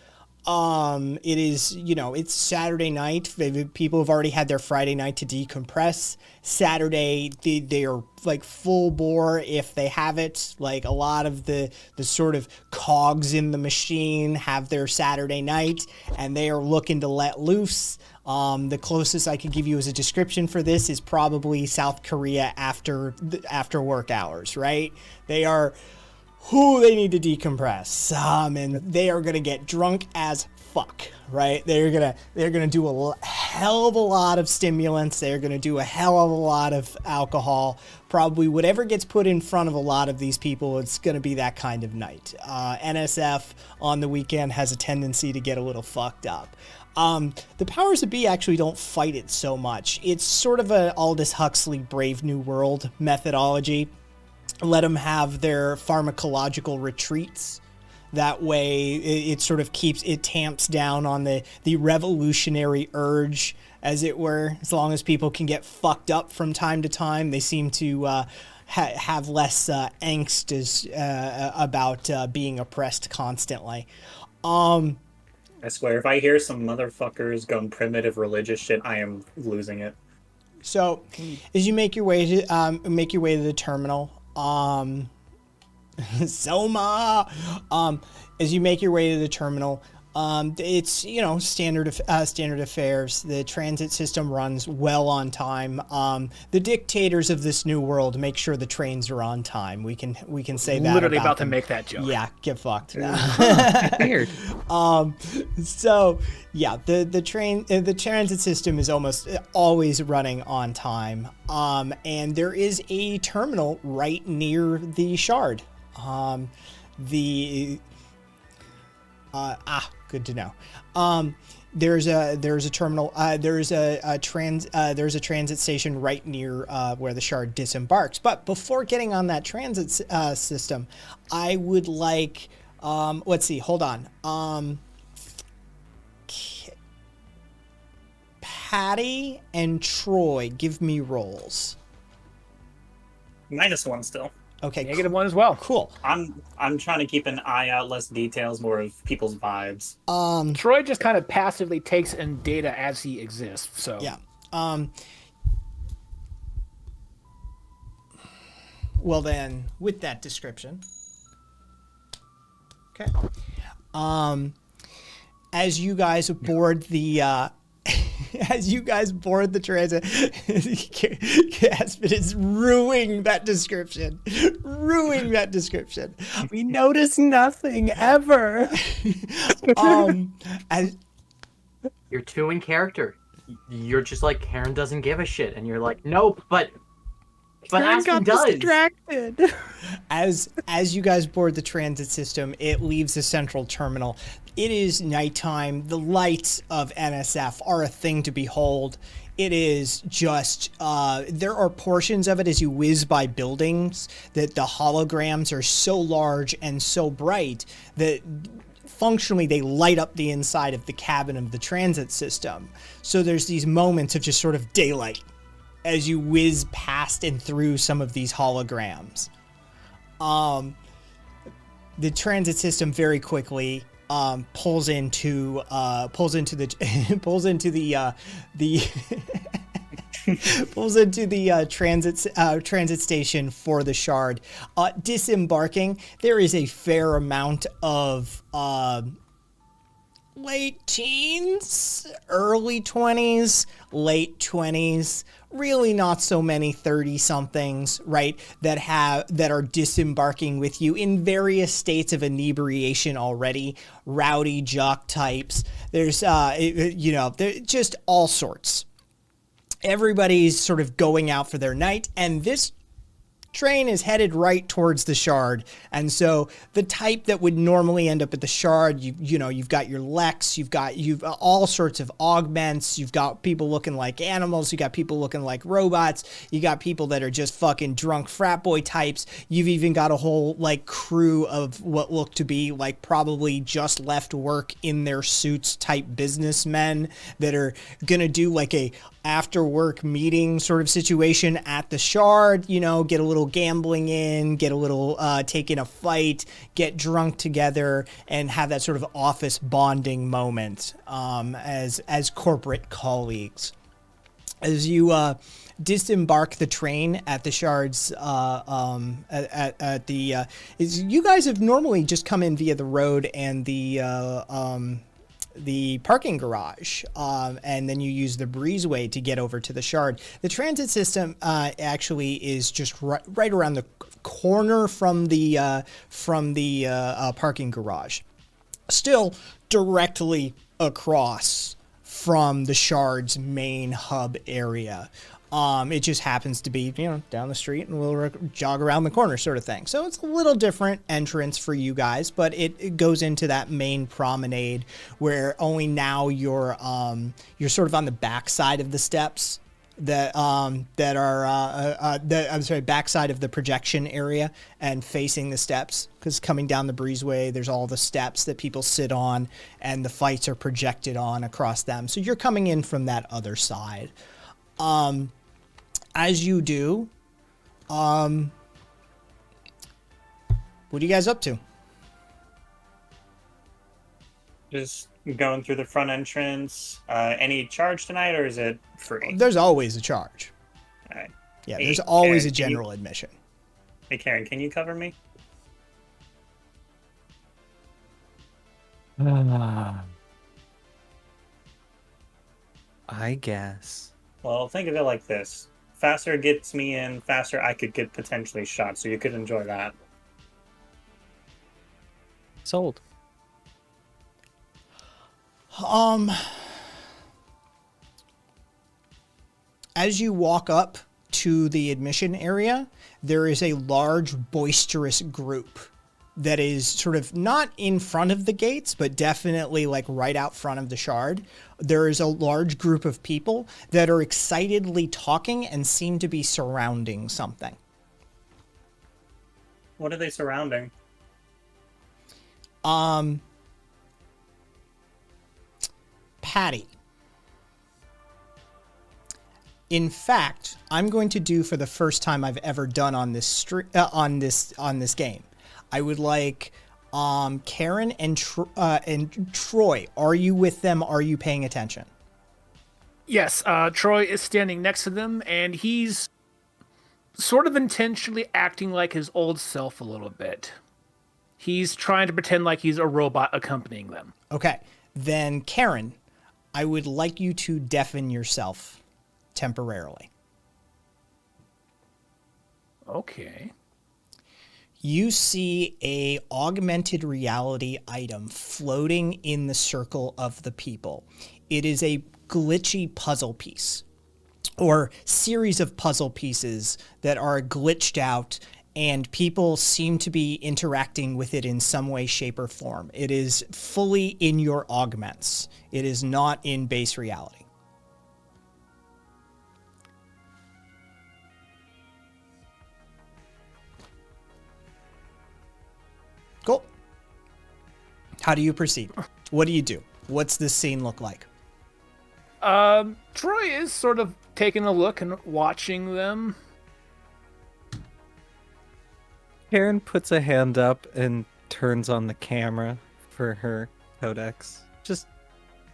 It is, it's Saturday night. People have already had their Friday night to decompress. Saturday, they are full bore if they have it. Like a lot of the sort of cogs in the machine have their Saturday night, and they are looking to let loose. The closest I could give you as a description for this is probably South Korea after work hours, right? They need to decompress, and they are gonna get drunk as fuck, right? They're gonna do a hell of a lot of stimulants. They're gonna do a hell of a lot of alcohol. Probably whatever gets put in front of a lot of these people, it's gonna be that kind of night. NSF on the weekend has a tendency to get a little fucked up. The powers that be actually don't fight it so much. It's sort of a Aldous Huxley Brave New World methodology. Let them have their pharmacological retreats. That way it sort of tamps down on the revolutionary urge, as it were. As long as people can get fucked up from time to time, they seem to have less angst about being oppressed constantly. I swear, if I hear some motherfuckers going primitive religious shit, I am losing it. So, as you make your way to the terminal, Soma, as you make your way to the terminal, it's standard affairs. The transit system runs well on time. The dictators of this new world make sure the trains are on time. We can say that. Literally about about them. to make that joke. Yeah, get fucked. Weird. So yeah, the transit system is almost always running on time. And there is a terminal right near the shard. Good to know. There's a terminal. There's a transit station right near where the shard disembarks. But before getting on that transit system, I would like. Let's see. Hold on. Patty and Troy, give me rolls. -1 still. Okay. -1 as well. Cool. I'm trying to keep an eye out, less details, more of people's vibes. Troy just kind of passively takes in data as he exists. So Yeah. Well then, with that description. Okay. As you guys board the transit, Caspin is ruining that description. We notice nothing ever. As You're too in character. You're just like, Karen doesn't give a shit, and you're like, nope, but Aspen does. Distracted. As you guys board the transit system, it leaves the central terminal. It is nighttime. The lights of NSF are a thing to behold. It is just, there are portions of it as you whiz by buildings that the holograms are so large and so bright that functionally they light up the inside of the cabin of the transit system. So there's these moments of just sort of daylight as you whiz past and through some of these holograms. The transit system very quickly pulls into the transit station for the shard. Disembarking, there is a fair amount of late teens, early 20s, late 20s, really not so many 30-somethings, right, that are disembarking with you in various states of inebriation already, rowdy jock types. There's there's just all sorts. Everybody's sort of going out for their night, and this train is headed right towards the shard. And so the type that would normally end up at the shard, you've got your Lex, you've all sorts of augments, you've got people looking like animals, you got people looking like robots, you got people that are just fucking drunk frat boy types, you've even got a whole like crew of what look to be like probably just left work in their suits type businessmen that are gonna do like a after work meeting sort of situation at the shard, get a little gambling in, get a little take in a fight, get drunk together, and have that sort of office bonding moment as corporate colleagues. As you disembark the train at the shards, you guys have normally just come in via the road and the parking garage, and then you use the breezeway to get over to the shard. The transit system actually is just right around the corner from the parking garage, still directly across from the shard's main hub area. It just happens to be, down the street and we'll jog around the corner sort of thing. So it's a little different entrance for you guys, but it goes into that main promenade where only now you're sort of on the backside of the steps backside of the projection area and facing the steps, because coming down the breezeway, there's all the steps that people sit on and the fights are projected on across them. So you're coming in from that other side. As you do, what are you guys up to? Just going through the front entrance. Any charge tonight, or is it free? There's always a charge. All right. Yeah, Hey, there's always Karen, a general admission. Hey, Karen, can you cover me? I guess. Well, think of it like this. Faster it gets me in, faster I could get potentially shot, so you could enjoy that. Sold. As you walk up to the admission area, there is a large, boisterous group that is sort of not in front of the gates, but definitely like right out front of the shard. There is a large group of people that are excitedly talking and seem to be surrounding something. What are they surrounding? Patty. In fact, I'm going to do for the first time I've ever done on this on this game. I would like Karen and Troy. Are you with them? Are you paying attention? Yes, Troy is standing next to them, and he's sort of intentionally acting like his old self a little bit. He's trying to pretend like he's a robot accompanying them. Okay. Then Karen, I would like you to deafen yourself temporarily. Okay. You see a augmented reality item floating in the circle of the people. It is a glitchy puzzle piece, or series of puzzle pieces that are glitched out, and people seem to be interacting with it in some way, shape, or form. It is fully in your augments. It is not in base reality. Cool. How do you proceed? What do you do? What's this scene look like? Troy is sort of taking a look and watching them. Karen puts a hand up and turns on the camera for her codex. Just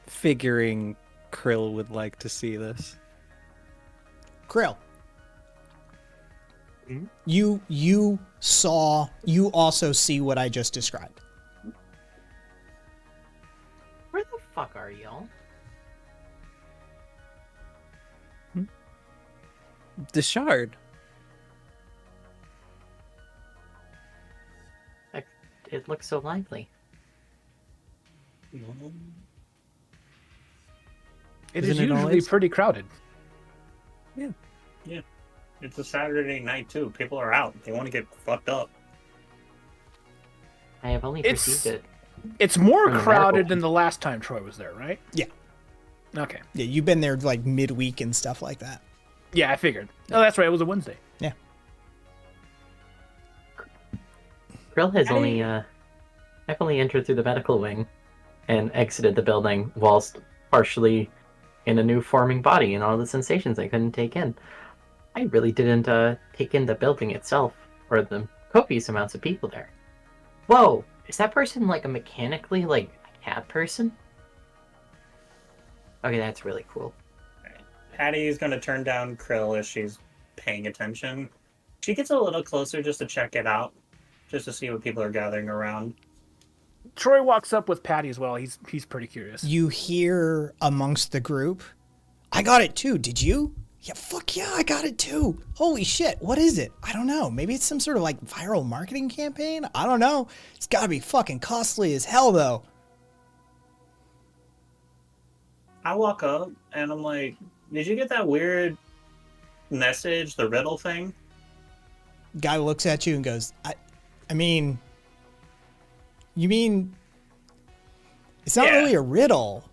figuring Krill would like to see this. Krill. Mhm. You also see what I just described. Where the fuck are y'all? The shard. It looks so lively. It Isn't is it usually always? pretty crowded. Yeah. Yeah. It's a Saturday night, too. People are out. They want to get fucked up. I have only It's- perceived it. It's more From the crowded medical- than the last time Troy was there, right? Yeah. Okay. Yeah, you've been there like midweek and stuff like that. Yeah, I figured. Oh, that's right. It was a Wednesday. Yeah. Krill has I've only entered through the medical wing and exited the building whilst partially in a new forming body and all the sensations I couldn't take in. I really didn't take in the building itself or the copious amounts of people there. Whoa! Is that person like a mechanically like a cat person? Okay, that's really cool. Patty's going to turn down Krill as she's paying attention. She gets a little closer just to check it out, just to see what people are gathering around. Troy walks up with Patty as well. He's pretty curious. You hear amongst the group, I got it too. Did you? Yeah, fuck yeah, I got it too. Holy shit, what is it? I don't know. Maybe it's some sort of like viral marketing campaign? I don't know. It's gotta be fucking costly as hell though. I walk up and I'm like, did you get that weird message, the riddle thing? Guy looks at you and goes, I mean, you mean, it's not Yeah. really a riddle.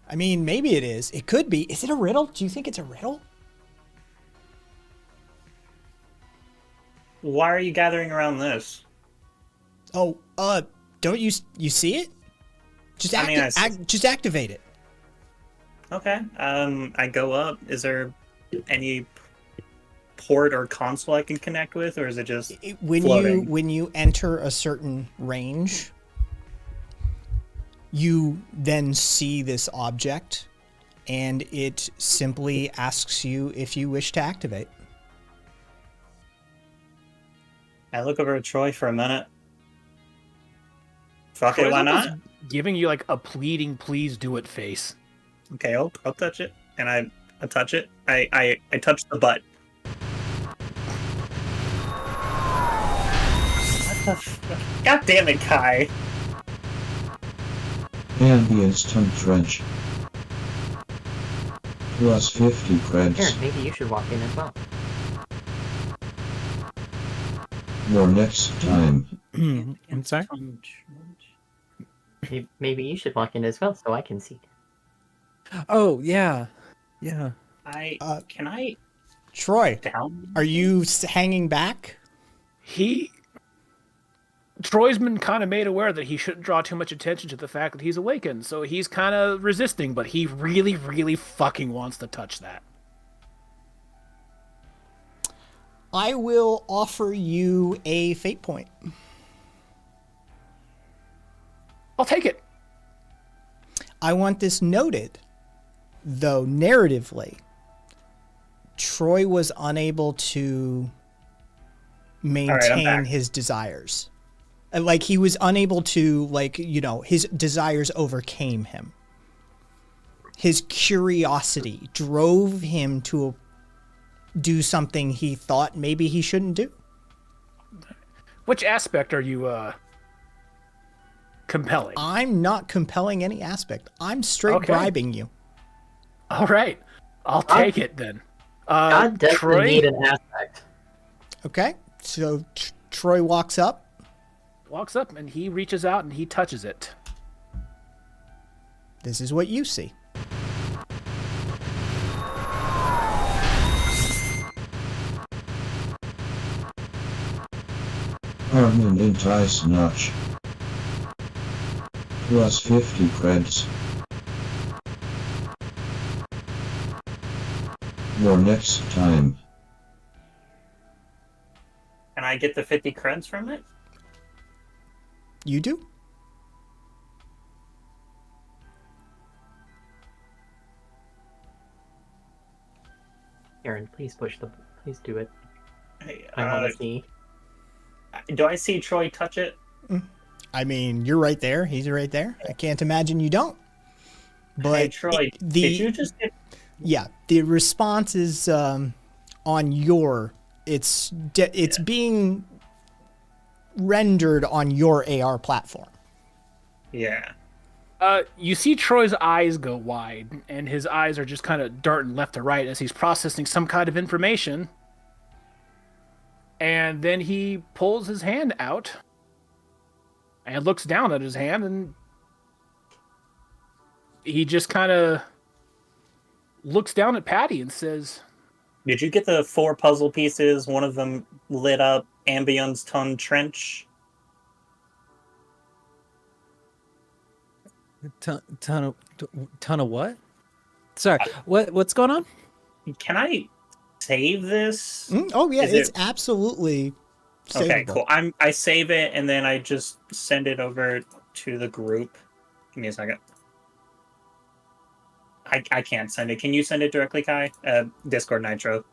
I mean, maybe it is. It could be. Is it a riddle? Do you think it's a riddle? Why are you gathering around this? Oh, don't you see it? Just I mean, just activate it. Okay. I go up. Is there any port or console I can connect with, or is it just When floating? you enter a certain range, You then see this object, and it simply asks you if you wish to activate. I look over at Troy for a minute. Fuck it, Troy's why almost not? giving you like a pleading, please do it face. Okay, I'll touch it, and I touch it. I touch the butt. What the fuck? God damn it, Kai. Ambience Tongue Trench. Plus 50 creds. Aaron, maybe you should walk in as well. More next time. I'm sorry? Maybe you should walk in as well so I can see. Oh, yeah. Yeah. Can I Troy, down? are you hanging back? Troy's been kind of made aware that he shouldn't draw too much attention to the fact that he's awakened, so he's kind of resisting, but he really, really fucking wants to touch that. I will offer you a fate point. I'll take it. I want this noted, though narratively, Troy was unable to maintain back. his desires. Like, he was unable to, like, you know, his desires overcame him. His curiosity drove him to do something he thought maybe he shouldn't do. Which aspect are you compelling? I'm not compelling any aspect. I'm straight Okay. bribing you. All right, I'll take it then. God doesn't Troy need an aspect. Okay? So Troy walks up. walks up and he reaches out and he touches it. This is what you see. Harmon Entice Notch. Plus 50 creds. More next time. Can I get the 50 creds from it? You do? Aaron, please please do it. Hey, I want to see. do I see Troy touch it? I mean, you're right there. He's right there. I can't imagine you don't. But Hey, Troy, did you just get... Yeah, the response is on your. It's being rendered on your AR platform. Yeah. You see Troy's eyes go wide, and his eyes are just kind of darting left to right as he's processing some kind of information. And then he pulls his hand out and looks down at his hand, and he just kind of looks down at Patty and says, Did you get the 4 puzzle pieces? One of them lit up Ambion's Tongue Trench. Ton of what? Sorry, what's going on? Can I save this? Oh yeah, Is it's it- absolutely. Okay, savable. cool. I save it and then I just send it over to the group. Give me a second. I can't send it. Can you send it directly, Kai? Discord Nitro.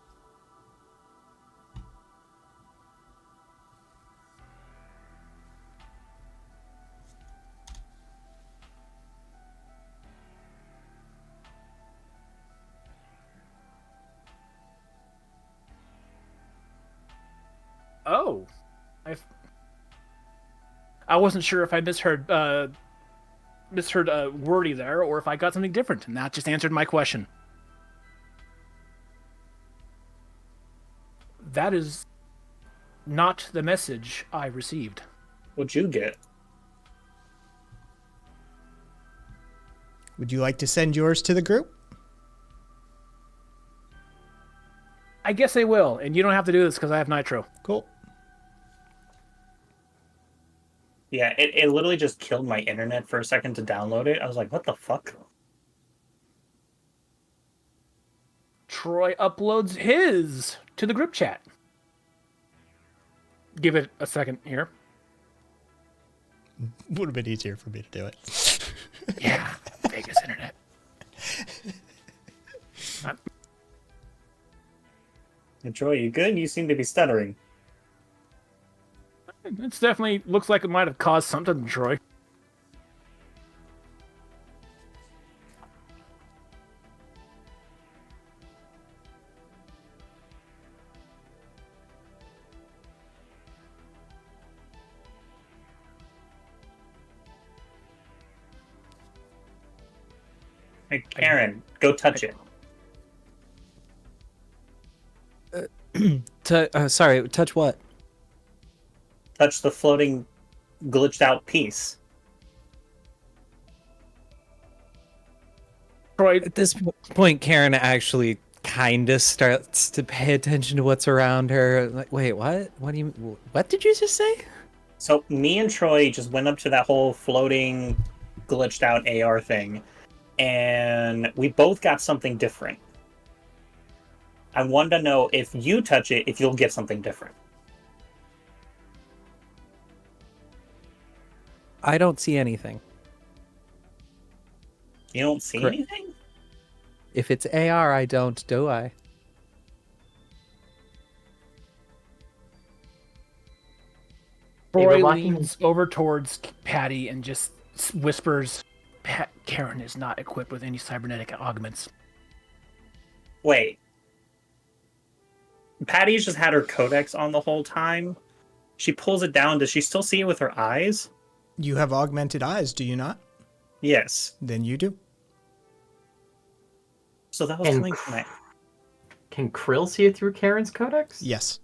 "Oh, I wasn't sure if I misheard wordy there, or if I got something different." And that just answered my question. That is not the message I received. What'd you get? Would you like to send yours to the group? I guess I will, and you don't have to do this because I have Nitro. Cool. Yeah, it literally just killed my internet for a second to download it. I was like, what the fuck? Troy uploads his to the group chat. Give it a second here. Would have been easier for me to do it. Yeah, Vegas internet. And Troy, you good? You seem to be stuttering. It's definitely looks like it might have caused something to Troy. Hey, Karen, go touch it. Sorry, touch what? Touch the floating, glitched out piece. Troy, At this point, Karen actually kind of starts to pay attention to what's around her. Like, wait, what? What did you just say? So me and Troy just went up to that whole floating, glitched out AR thing, and we both got something different. I wanted to know if you touch it, if you'll get something different. I don't see anything. You don't see Correct. anything? If it's AR, I don't, do I? They were Troy walking- leans over towards Patty and just whispers, Karen is not equipped with any cybernetic augments. Wait. Patty's just had her codex on the whole time. She pulls it down. Does she still see it with her eyes? You have augmented eyes, do you not? Yes. Then you do. So that was And coming from my... Can Krill see it through Karen's codex? Yes.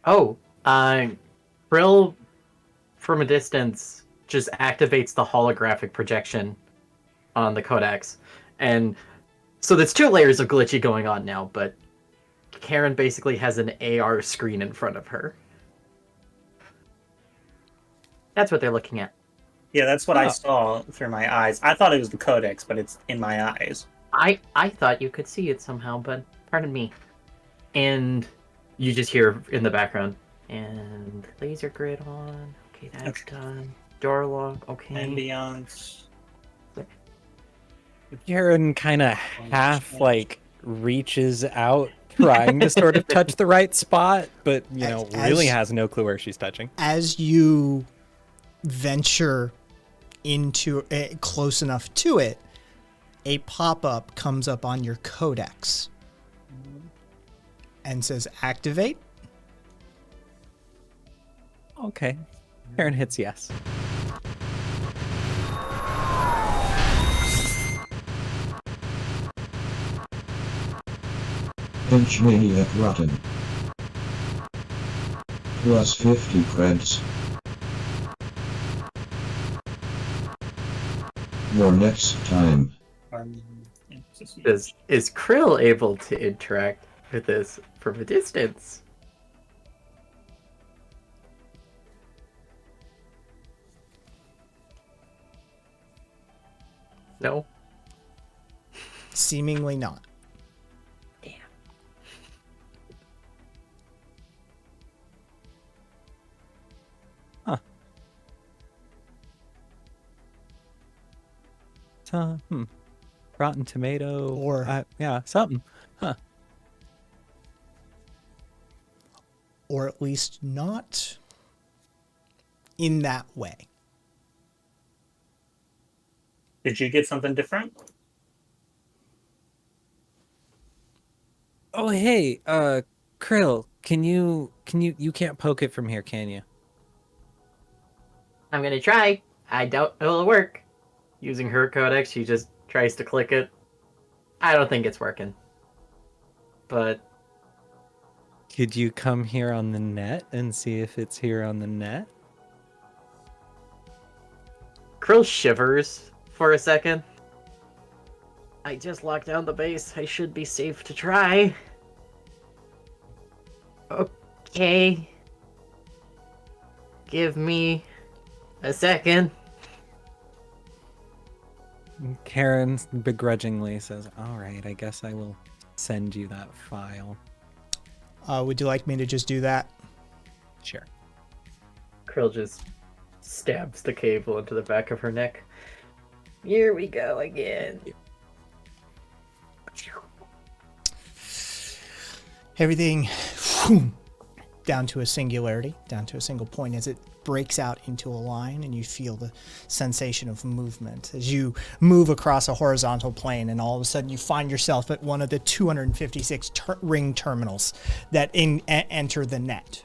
Oh, Krill from a distance just activates the holographic projection on the codex. And so there's two layers of glitchy going on now, but Karen basically has an AR screen in front of her. That's what they're looking at. Yeah, that's what I Oh. saw through my eyes. I thought it was the codex, but it's in my eyes. I thought you could see it somehow, but pardon me. And you just hear in the background, and laser grid on. Okay, that's Okay. done. Door lock. Okay. Ambiance. Karen kind of half like reaches out, trying to sort of touch the right spot, but really As- has no clue where she's touching. As you venture into close enough to it, a pop-up comes up on your codex and says activate. Okay. Karen hits yes. Pinch Maniac Rotten. Plus 50 creds. More next time. Is Krill able to interact with this from a distance? No. Seemingly not. Damn. Rotten tomato. Or- yeah, something. Huh. Or at least not in that way. Did you get something different? Oh, hey, Krill, you can't poke it from here, can you? I'm gonna try. I doubt it'll work. Using her codex, she just tries to click it. I don't think it's working. But Could you come here on the net and see if it's here on the net? Krill shivers for a second. I just locked down the base. I should be safe to try. Okay. Give me a second. Karen begrudgingly says, all right, I guess I will send you that file. Would you like me to just do that? Sure. Krill just Stabs the cable into the back of her neck. Here we go again. Everything down to a singularity, down to a single point as it breaks out into a line, and you feel the sensation of movement as you move across a horizontal plane, and all of a sudden you find yourself at one of the 256 ring terminals that enter the net.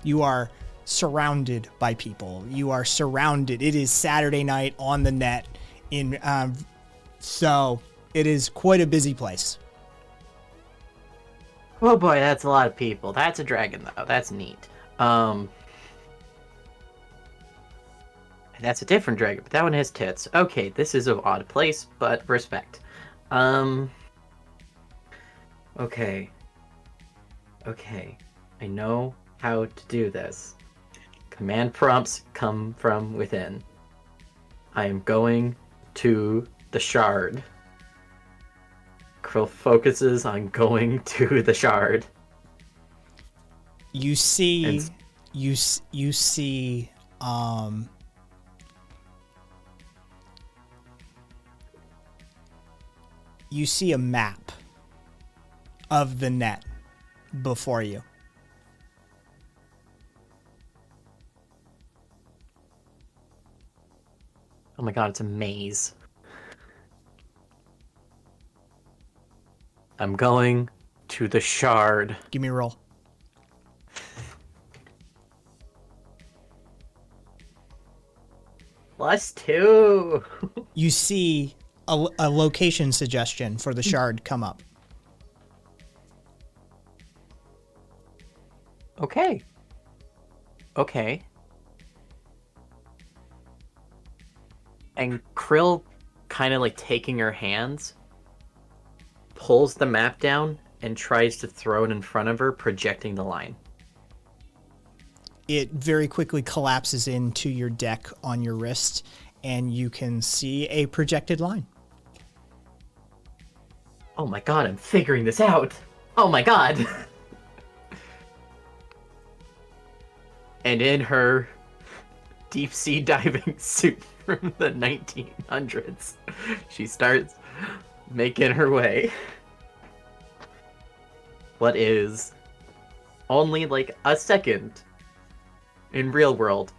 You are surrounded by people. You are surrounded. It is Saturday night on the net, so it is quite a busy place. Oh boy, that's a lot of people. That's a dragon, though. That's neat. That's a different dragon, but that one has tits. Okay, this is an odd place, but respect. Okay. Okay. I know how to do this. Command prompts come from within. I am going to the shard. Krill focuses on going to the shard. You see, you see a map of the net before you. Oh my god, it's a maze. I'm going to the shard. Give me a roll. +2. You see a location suggestion for the shard come up. Okay. Okay. And Krill, kind of like taking her hands, pulls the map down and tries to throw it in front of her, projecting the line. It very quickly collapses into your deck on your wrist, and you can see a projected line. Oh my god, I'm figuring this out! Oh my god! And in her deep sea diving suit from the 1900s, she starts making her way. What is only like a second in real world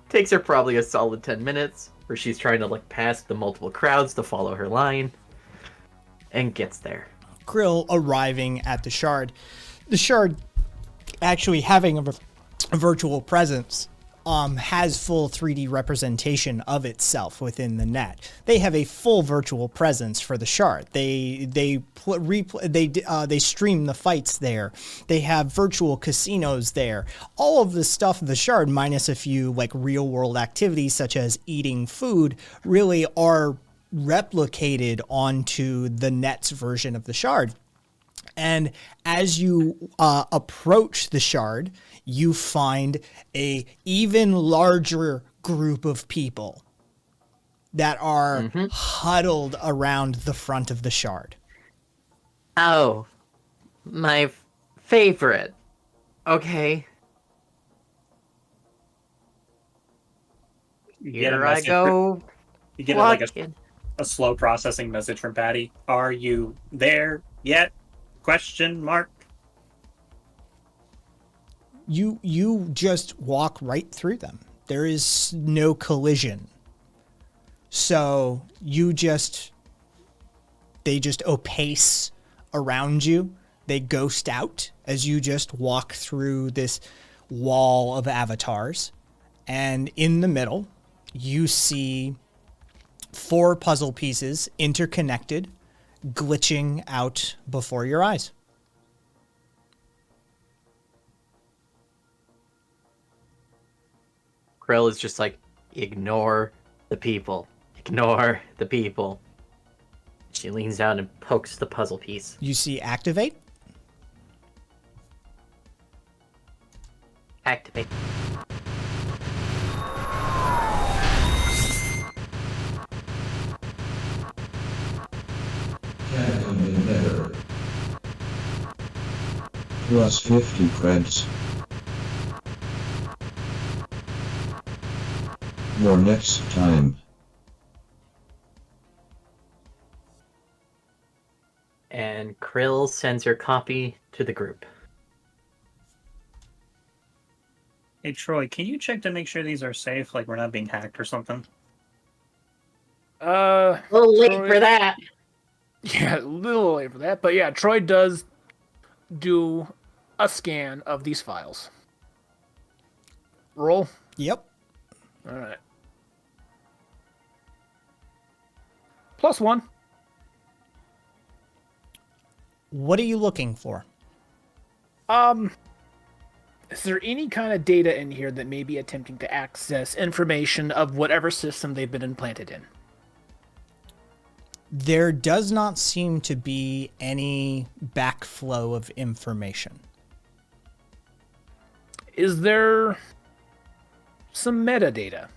takes her probably a solid 10 minutes, where she's trying to like pass the multiple crowds to follow her line, and gets there. Krill arriving at the shard. The shard actually having a virtual presence has full 3D representation of itself within the net. They have a full virtual presence for the shard. They stream the fights there. They have virtual casinos there. All of the stuff of the shard, minus a few like real world activities such as eating food, really are replicated onto the net's version of the shard. And as you approach the shard, you find a even larger group of people that are huddled around the front of the shard. Oh, my favorite. Okay. Here I go. You get like a slow processing message from Patty. Are you there yet? Question mark. You just walk right through them. There is no collision. So they just opace around you. They ghost out as you just walk through this wall of avatars. And in the middle, you see 4 puzzle pieces interconnected, glitching out before your eyes. Krill is just like, ignore the people. Ignore the people. She leans down and pokes the puzzle piece. You see activate. Activate. Catacomb in Nether. +50 creds. your next time. And Krill sends your copy to the group. Hey, Troy, can you check to make sure these are safe? Like we're not being hacked or something? A little late Troy- for that. Yeah, a little late for that. But yeah, Troy does do a scan of these files. Roll. Yep. All right. +1. What are you looking for? Is there any kind of data in here that may be attempting to access information of whatever system they've been implanted in? There does not seem to be any backflow of information. Is there some metadata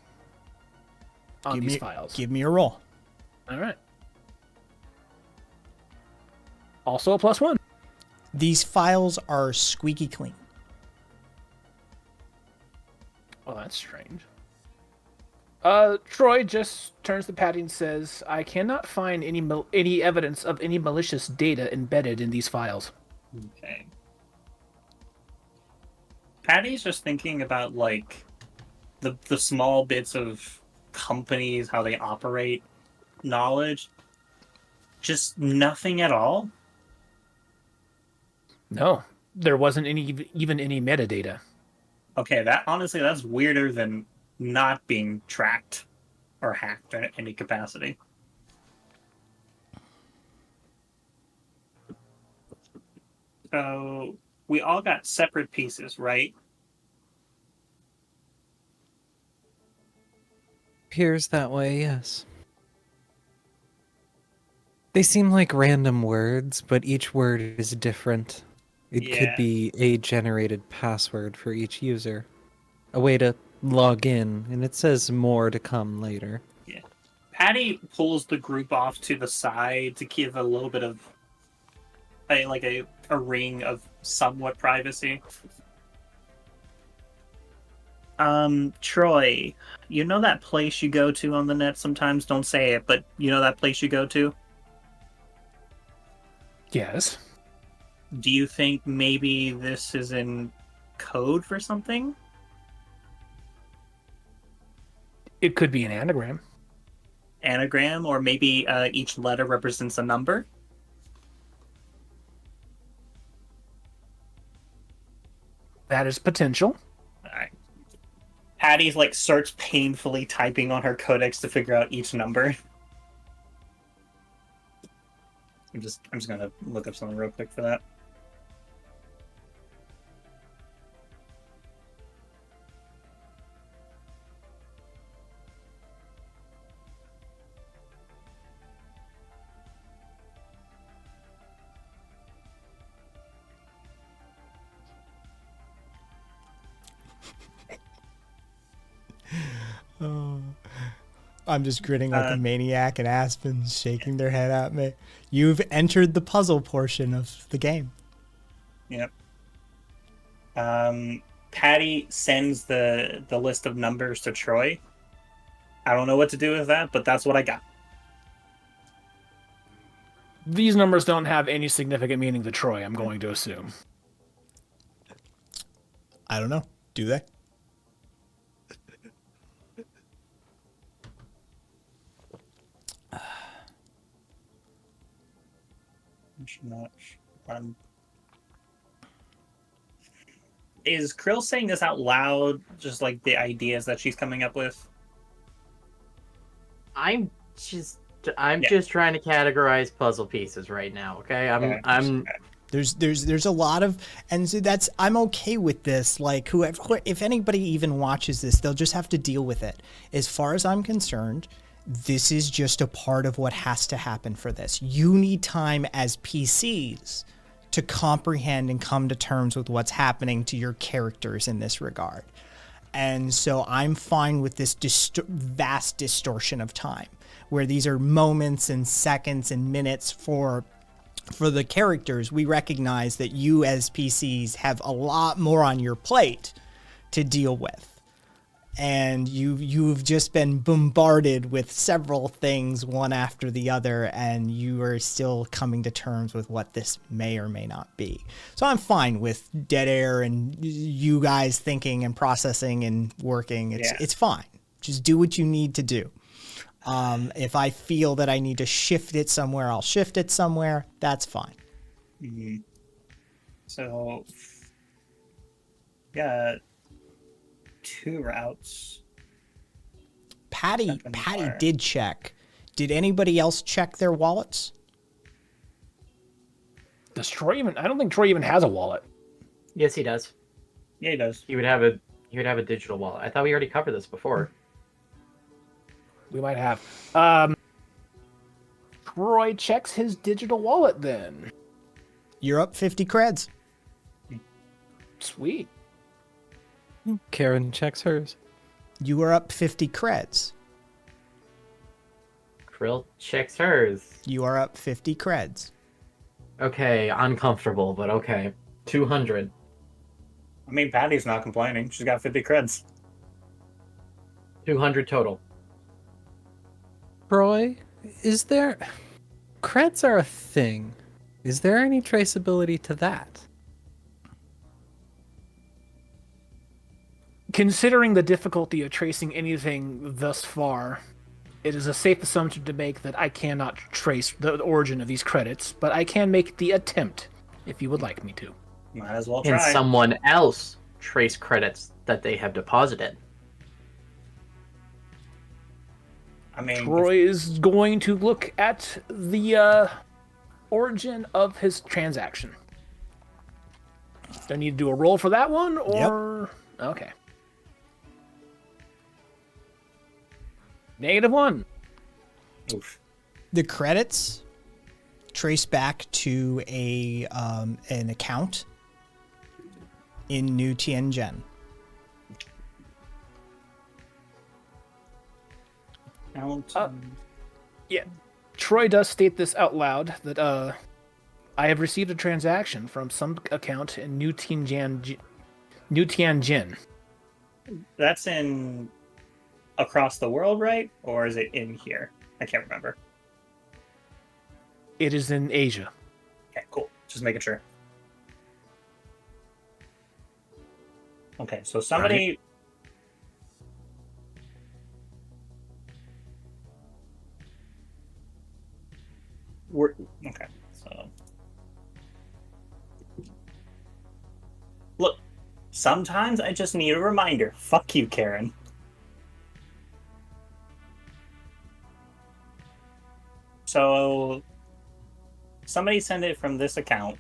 on these files? Give me a roll. All right. Also a +1. These files are squeaky clean. Oh, that's strange. Troy just turns to Patty and says, I cannot find any evidence of any malicious data embedded in these files. Okay. Patty's just thinking about like the small bits of companies, how they operate, knowledge. Just nothing at all. No, there wasn't even any metadata. Okay, that's weirder than not being tracked or hacked in any capacity. So we all got separate pieces, right? Appears that way, yes. They seem like random words, but each word is different. It could Yeah. be a generated password for each user. A way to log in, and it says more to come later. Yeah. Patty pulls the group off to the side to give a little bit of a ring of somewhat privacy. Troy, you know that place you go to on the net sometimes? Don't say it, but you know that place you go to? Yes. Do you think maybe this is in code for something? It could be an anagram. Anagram, or maybe each letter represents a number? That is potential. Alright. Patty's starts painfully typing on her codex to figure out each number. I'm just gonna look up something real quick for that. Oh, I'm just grinning like a maniac, and Aspen's shaking their head at me. You've entered the puzzle portion of the game. Yep. Patty sends the list of numbers to Troy. I don't know what to do with that, but that's what I got. These numbers don't have any significant meaning to Troy, I'm going to assume. I don't know. Do they? Is Krill saying this out loud, just like the ideas that she's coming up with? I'm just trying to categorize puzzle pieces right now, okay? There's a lot of, and so I'm okay with this. Like, whoever, if anybody even watches this, they'll just have to deal with it. As far as I'm concerned, this is just a part of what has to happen for this. You need time as PCs to comprehend and come to terms with what's happening to your characters in this regard. And so I'm fine with this vast distortion of time, where these are moments and seconds and minutes for the characters. We recognize that you as PCs have a lot more on your plate to deal with. and you've just been bombarded with several things one after the other, and you are still coming to terms with what this may or may not be. So I'm fine with dead air and you guys thinking and processing and working. It's fine. Just do what you need to do. If I feel that I need to shift it somewhere, I'll shift it somewhere. That's fine. Mm-hmm. So, yeah. 2 routes. Patty did check. Did anybody else check their wallets? Does Troy even? I don't think Troy even has a wallet. Yes, he does. Yeah, he does. He would have a digital wallet. I thought we already covered this before. We might have. Troy checks his digital wallet then. You're up 50 creds. Sweet. Karen checks hers. You are up 50 creds. Krill checks hers. You are up 50 creds. Okay, uncomfortable, but okay. 200. I mean, Patty's not complaining. She's got 50 creds. 200 total. Troy, is there... Creds are a thing. Is there any traceability to that? Considering the difficulty of tracing anything thus far, it is a safe assumption to make that I cannot trace the origin of these credits, but I can make the attempt if you would like me to. Might as well Can try. someone else trace credits that they have deposited? I mean, Troy is going to look at the origin of his transaction. Do I need to do a roll for that one, or... Yep. Okay. -1. oof. The credits trace back to an account in New Tianjin. Yeah. Troy does state this out loud, that I have received a transaction from some account in New Tianjin. That's in across the world, right? Or is it in here? I can't remember. It is in Asia. Okay, cool. Just making sure. Okay, so somebody... Okay, so... Look, sometimes I just need a reminder. Fuck you, Karen. So... Somebody sent it from this account.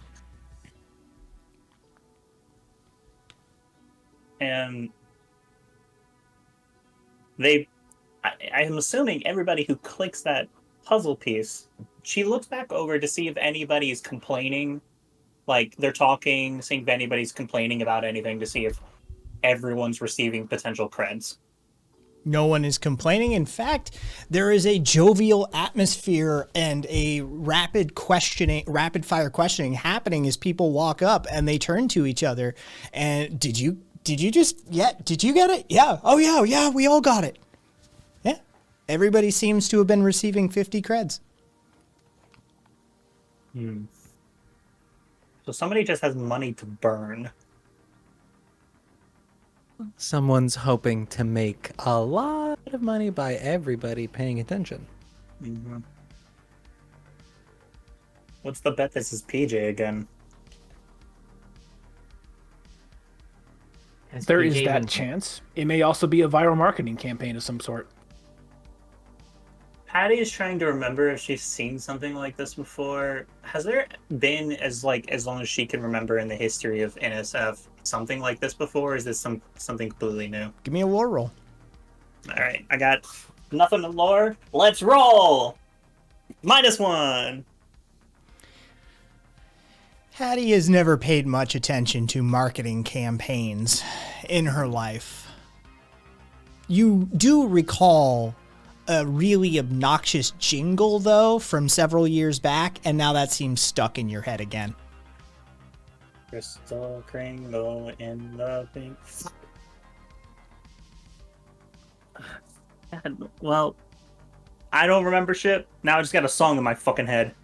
And I am assuming everybody who clicks that puzzle piece, she looks back over to see if anybody's complaining, like they're talking, seeing if anybody's complaining about anything, to see if everyone's receiving potential creds. No one is complaining. In fact, there is a jovial atmosphere and a rapid fire questioning happening as people walk up and they turn to each other. And did you just did you get it? Yeah. Oh yeah, we all got it. Yeah. Everybody seems to have been receiving 50 creds. So somebody just has money to burn. Someone's hoping to make a lot of money by everybody paying attention. Mm-hmm. What's the bet this is PJ again? There is that chance. It may also be a viral marketing campaign of some sort. Patty is trying to remember if she's seen something like this before. Has there been, as long as she can remember in the history of NSF, something like this before? Or is this something completely new? Give me a war roll. All right, I got nothing to lore. Let's roll! -1. Hattie has never paid much attention to marketing campaigns in her life. You do recall a really obnoxious jingle, though, from several years back, and now that seems stuck in your head again. Crystal Kringle in the pink. Well, I don't remember shit. Now I just got a song in my fucking head.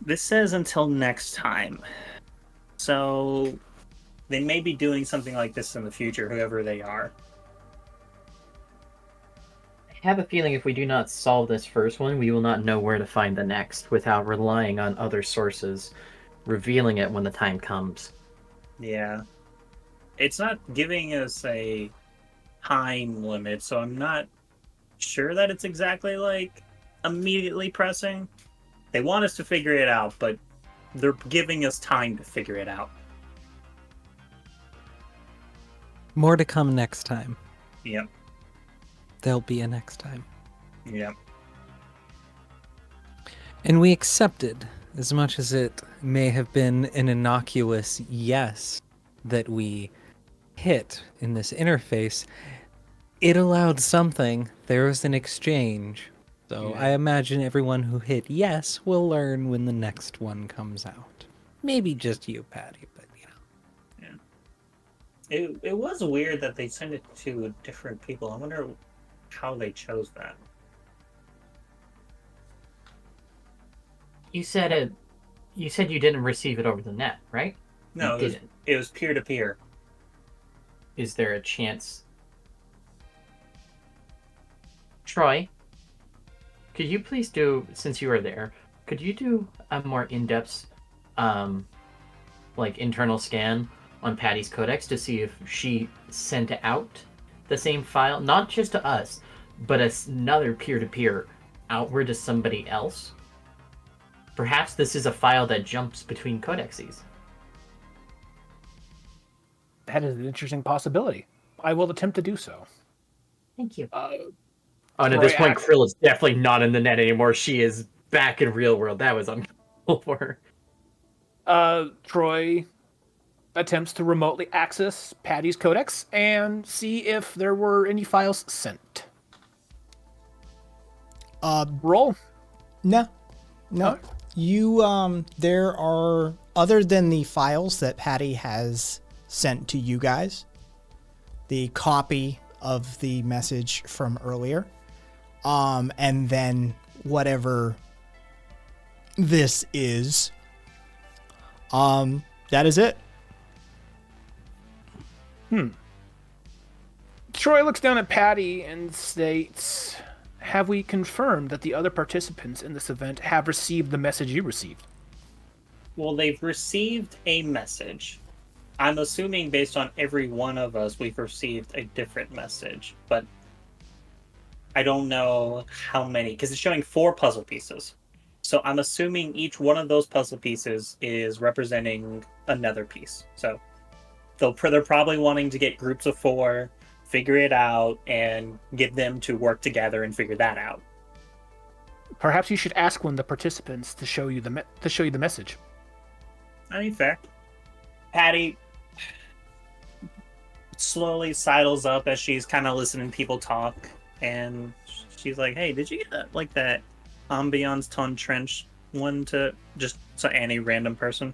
This says until next time. So they may be doing something like this in the future, whoever they are. I have a feeling if we do not solve this first one, we will not know where to find the next without relying on other sources, revealing it when the time comes. Yeah. It's not giving us a time limit, so I'm not sure that it's exactly like immediately pressing. They want us to figure it out, but they're giving us time to figure it out. More to come next time. Yep. There'll be a next time. Yep. And we accepted, as much as it may have been an innocuous yes that we hit in this interface, it allowed something. There was an exchange. So Yeah. I imagine everyone who hit yes will learn when the next one comes out. Maybe just you, Patty, but you know. Yeah. It was weird that they sent it to different people. I wonder how they chose that. You said you didn't receive it over the net, right? No, You didn't. it was peer to peer. Is there a chance? Troy, could you please do, since you were there, could you do a more in-depth, like internal scan on Patty's codex to see if she sent out the same file, not just to us, but another peer-to-peer outward to somebody else? Perhaps this is a file that jumps between codexes. That is an interesting possibility. I will attempt to do so. Thank you. And at this point, Krill is definitely not in the net anymore. She is back in real world. That was uncalled for. Troy attempts to remotely access Patty's codex and see if there were any files sent. Roll. No. Oh. You, there are, other than the files that Patty has sent to you guys, the copy of the message from earlier, and then whatever this is, that is it. Troy looks down at Patty and states, "Have we confirmed that the other participants in this event have received the message you received?" Well, they've received a message. I'm assuming based on every one of us, we've received a different message, but I don't know how many, because it's showing 4 puzzle pieces. So I'm assuming each one of those puzzle pieces is representing another piece. So they're probably wanting to get groups of 4, figure it out, and get them to work together and figure that out. Perhaps you should ask one of the participants to show you the message. I mean, fair. Patty slowly sidles up as she's kind of listening to people talk, and she's like, "Hey, did you get that ambiance ton trench one to just to any random person?"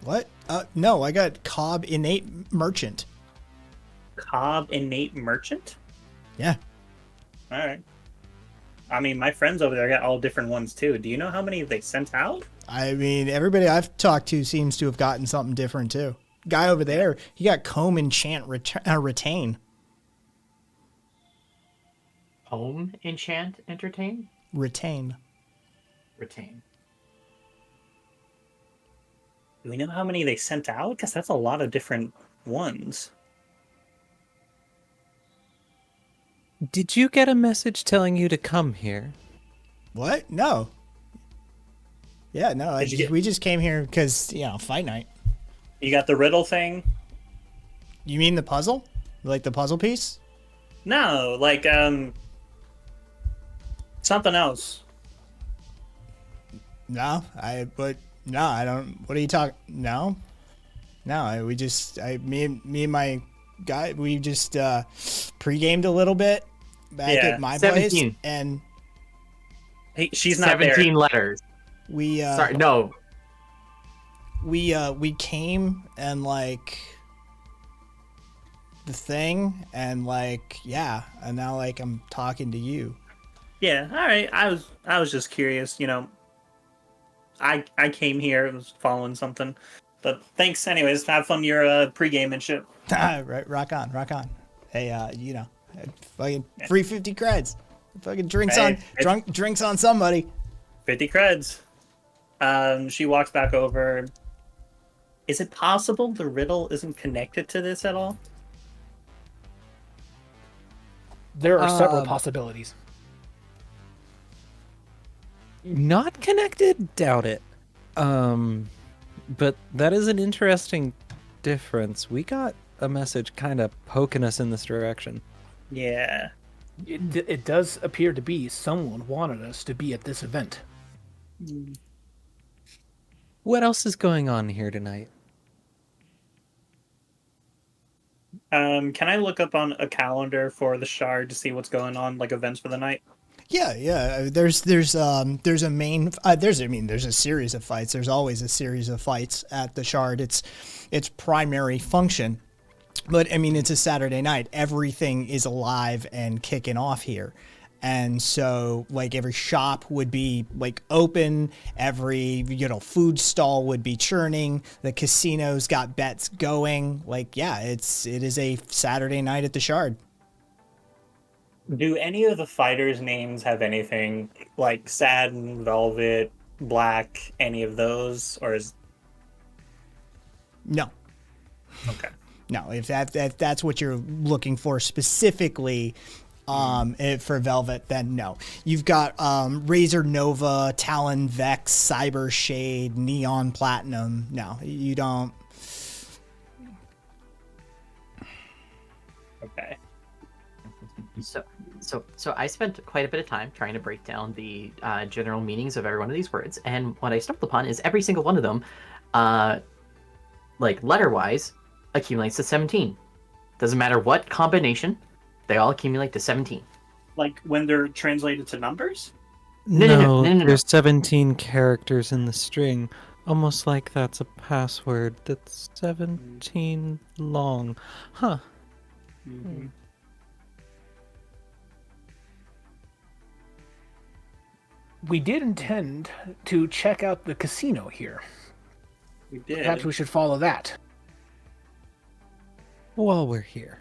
What? No, I got Cobb Innate Merchant. Cobb Innate Merchant? Yeah. All right. I mean, my friends over there got all different ones too. Do you know how many they sent out? I mean, everybody I've talked to seems to have gotten something different too. Guy over there, he got Comb Enchant Retain. Home, enchant, entertain? Retain. Retain. Do we know how many they sent out? Because that's a lot of different ones. Did you get a message telling you to come here? What? No. Yeah, no. We just came here because, fight night. You got the riddle thing? You mean the puzzle? Like the puzzle piece? No, like, something else. No, I don't. What are you talking? No, me and my guy, we just pre-gamed a little bit back at my 17. place, and Hey, she's not 17 there. letters. we Sorry, no. we came and like the thing and like yeah, and now like I'm talking to you. Yeah, all right. I was just curious. I came here. I was following something, but thanks anyways. Have fun your pregame and shit. Right, rock on, rock on. Hey, fucking free 50 creds. Fucking drinks Hey, drinks on somebody. 50 creds. She walks back over. Is it possible the riddle isn't connected to this at all? There are several possibilities. Not connected? Doubt it. But that is an interesting difference. We got a message kind of poking us in this direction. Yeah. It does appear to be someone wanted us to be at this event. What else is going on here tonight? Can I look up on a calendar for the Shard to see what's going on, like events for the night? Yeah. There's a main there's a series of fights. There's always a series of fights at the Shard. It's primary function. But I mean, it's a Saturday night. Everything is alive and kicking off here. And so like every shop would be like open, every food stall would be churning, the casino's got bets going. Like yeah, it is a Saturday night at the Shard. Do any of the fighters' names have anything like Satin, Velvet, Black, any of those, or is No. okay? No, if that's what you're looking for specifically for Velvet, then no. You've got Razor Nova, Talon Vex, Cyber Shade, Neon Platinum. No, you don't. Okay. So I spent quite a bit of time trying to break down the general meanings of every one of these words, and what I stumbled upon is every single one of them, like letter-wise, accumulates to 17. Doesn't matter what combination, they all accumulate to 17. Like when they're translated to numbers? No. There's 17 characters in the string. Almost like that's a password that's 17 long. Huh. Mm-hmm. We did intend to check out the casino here. We did. Perhaps we should follow that. While we're here.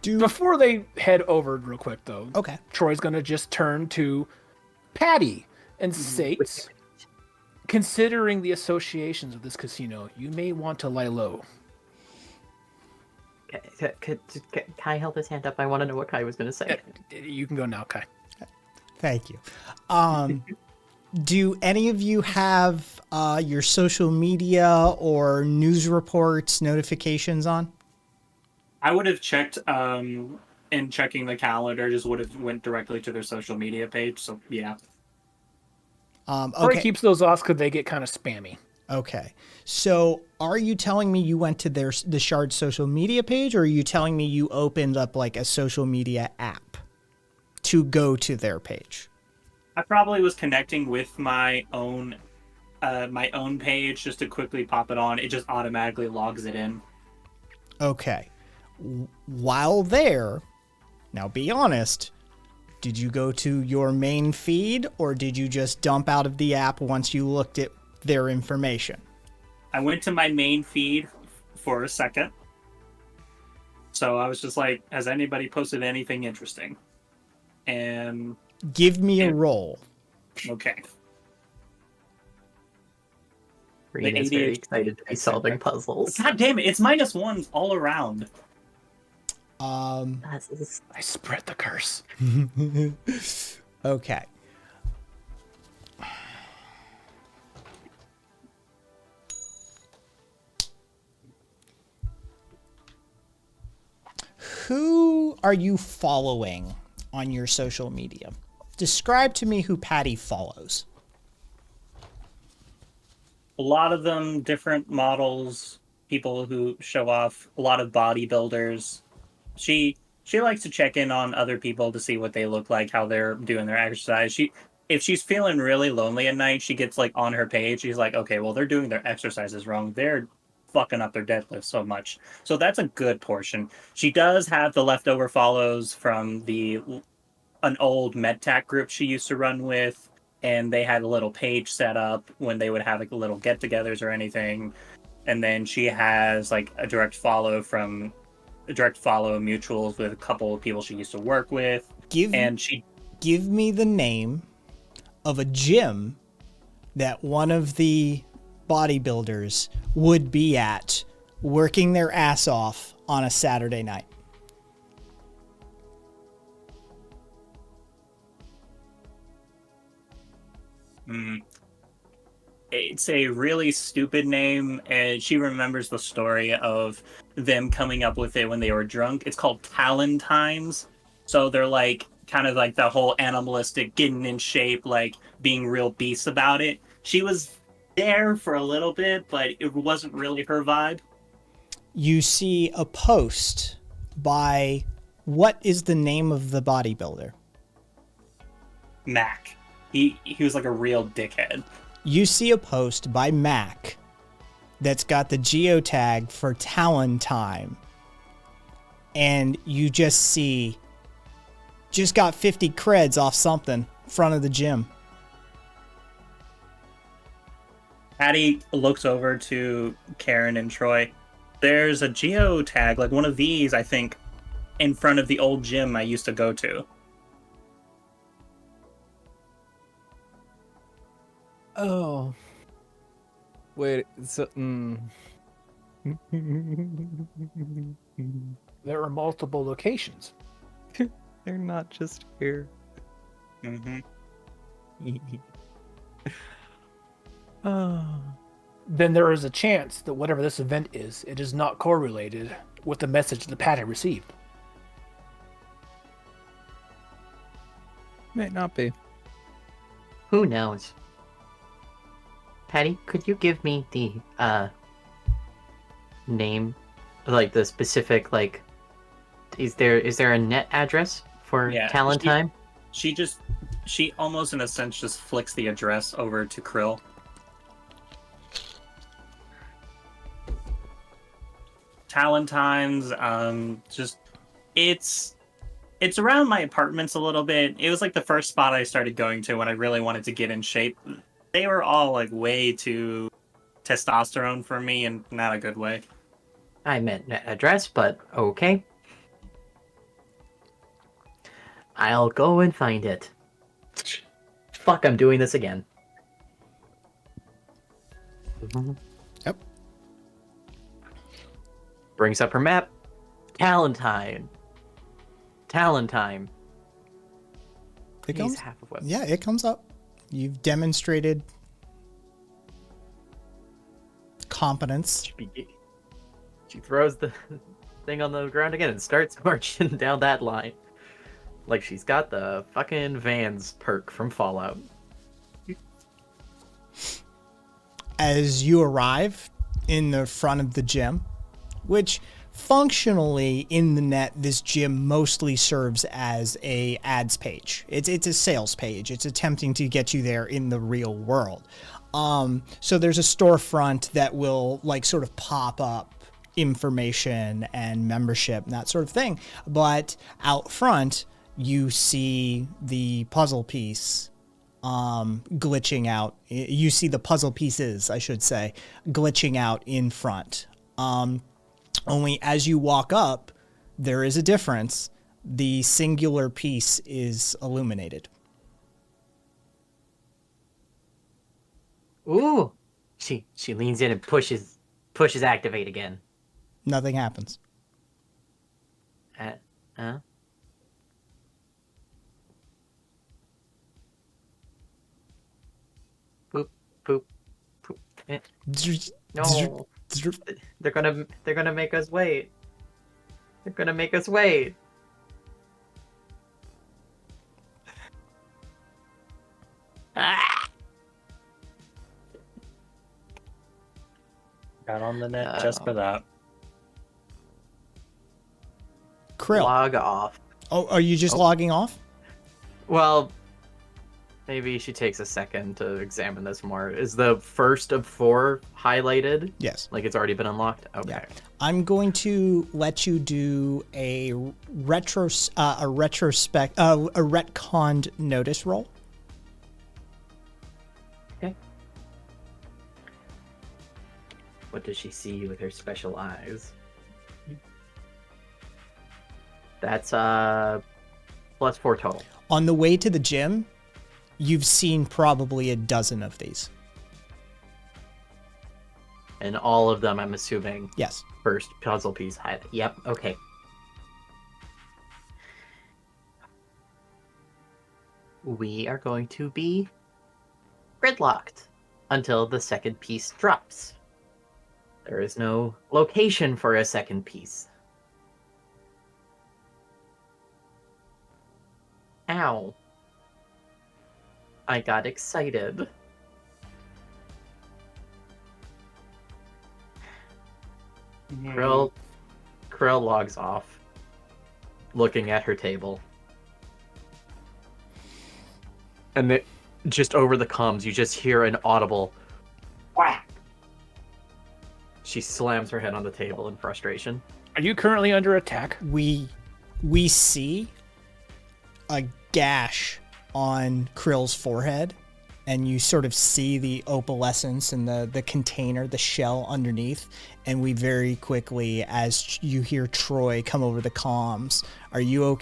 Before they head over real quick, though, Okay. Troy's going to just turn to Patty and states, considering the associations of this casino, you may want to lie low. Can Kai held his hand up? I want to know what Kai was going to say. You can go now, Kai. Thank you. Do any of you have your social media or news reports notifications on? I would have checked in checking the calendar, just would have went directly to their social media page. So yeah. Okay. Troy keeps those off because they get kind of spammy. Okay. So are you telling me you went to the Shard social media page, or are you telling me you opened up like a social media app to go to their page? I probably was connecting with my own page just to quickly pop it on. It just automatically logs it in. Okay. While there, now be honest, did you go to your main feed or did you just dump out of the app once you looked at their information? I went to my main feed for a second. So I was just like, has anybody posted anything interesting? And give me a roll. Okay. Green is very excited to be solving puzzles. God damn it, it's -1s all around. I spread the curse. Okay. Who are you following on your social media? Describe to me who Patty follows. A lot of them different models, people who show off, a lot of bodybuilders. She likes to check in on other people to see what they look like, how they're doing their exercise. if she's feeling really lonely at night, she gets like on her page. She's like, okay, well, they're doing their exercises wrong. They're fucking up their deadlift so much. So that's a good portion. She does have the leftover follows from an old MedTac group she used to run with, and they had a little page set up when they would have like little get-togethers or anything. And then she has like a direct follow mutuals with a couple of people she used to work with. Give me the name of a gym that one of the bodybuilders would be at working their ass off on a Saturday night. It's a really stupid name, and she remembers the story of them coming up with it when they were drunk. It's called Talon Times. So they're like kind of like the whole animalistic, getting in shape, like being real beasts about it. She was there for a little bit, but it wasn't really her vibe. You see a post by, what is the name of the bodybuilder? Mac. He was like a real dickhead. You see a post by Mac that's got the geotag for Talon Time. And you just see, just got 50 creds off something, front of the gym. Patty looks over to Karen and Troy. There's a geotag, like one of these, I think, in front of the old gym I used to go to. Oh. Wait, so... There are multiple locations. They're not just here. Mm-hmm. Oh. Then there is a chance that whatever this event is, it is not correlated with the message that Patty received. May not be. Who knows? Patty, could you give me the name, like the specific, like, is there a net address for Talon Time? She almost in a sense just flicks the address over to Krill. Talon Times, it's around my apartments a little bit. It was like the first spot I started going to when I really wanted to get in shape. They were all like way too testosterone for me, and not a good way. I meant net address, but okay. I'll go and find it. Fuck, I'm doing this again. Yep. Brings up her map. Talon Time. It comes, half of what? yeah, it comes up. You've demonstrated competence. She throws the thing on the ground again and starts marching down that line. Like she's got the fucking Vans perk from Fallout. As you arrive in the front of the gym, which functionally in the net, this gym mostly serves as a ads page. It's a sales page. It's attempting to get you there in the real world. So there's a storefront that will like sort of pop up information and membership and that sort of thing. But out front, you see the puzzle piece glitching out. You see the puzzle pieces, I should say, glitching out in front. Only as you walk up, there is a difference. The singular piece is illuminated. Ooh! She leans in and pushes activate again. Nothing happens. Huh? Poop, poop, poop. No. They're gonna make us wait. They're gonna make us wait. Ah! Got on the net just for that. Krill. Log off. Oh, are you just logging off? Well, Maybe she takes a second to examine this more. Is the first of 4 highlighted? Yes. Like it's already been unlocked? Okay. Yeah. I'm going to let you do a retconned notice roll. Okay. What does she see with her special eyes? That's plus 4 total. On the way to the gym, you've seen probably a dozen of these. And all of them, I'm assuming, Yes. first puzzle piece highlight. Yep, okay. We are going to be gridlocked until the second piece drops. There is no location for a second piece. Ow. I got excited. Krill logs off, looking at her table. And just over the comms, you just hear an audible whack. She slams her head on the table in frustration. Are you currently under attack? We see a gash on Krill's forehead, and you sort of see the opalescence and the container, the shell underneath, and we very quickly, as you hear Troy come over the comms, are you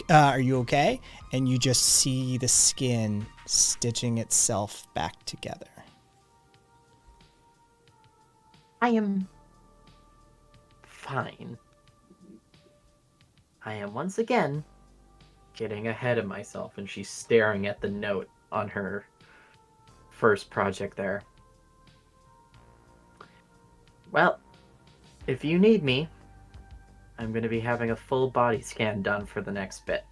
okay? And you just see the skin stitching itself back together. I am fine. I am once again getting ahead of myself, and she's staring at the note on her first project there. Well, if you need me, I'm going to be having a full body scan done for the next bit.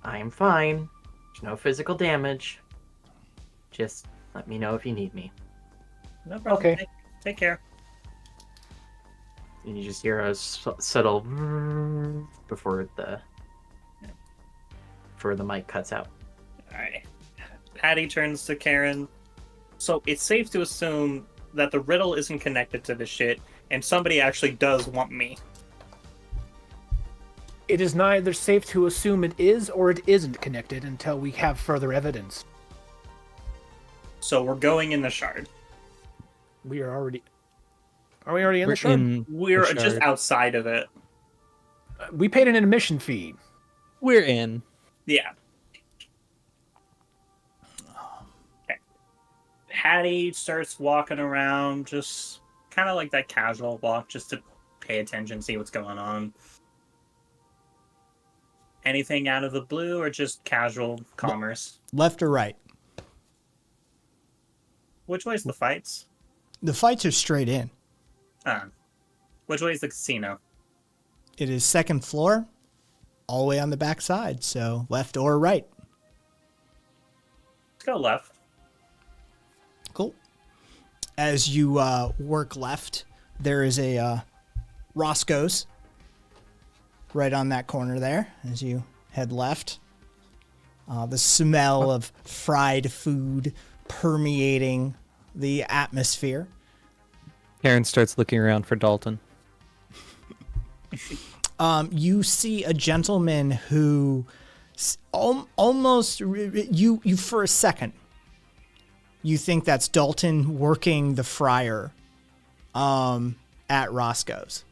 I am fine. There's no physical damage. Just let me know if you need me. No problem. Okay. Take care. And you just hear a subtle before the mic cuts out. Alright. Patty turns to Karen. So it's safe to assume that the riddle isn't connected to this shit, and somebody actually does want me. It is neither safe to assume it is or it isn't connected until we have further evidence. So we're going in the shard. We are already... Are we already in the shard? We're just outside of it. We paid an admission fee. We're in. Yeah. Okay. Hattie starts walking around, just kind of like that casual walk, just to pay attention, see what's going on. Anything out of the blue, or just casual commerce? Left or right? Which way's the fights? The fights are straight in. Which way's the casino? It is second floor, all the way on the back side, so left or right. Let's go left. Cool. As you work left, there is a Roscoe's right on that corner there as you head left. The smell of fried food permeating the atmosphere. Karen starts looking around for Dalton. You see a gentleman who almost, you for a second, you think that's Dalton working the fryer at Roscoe's.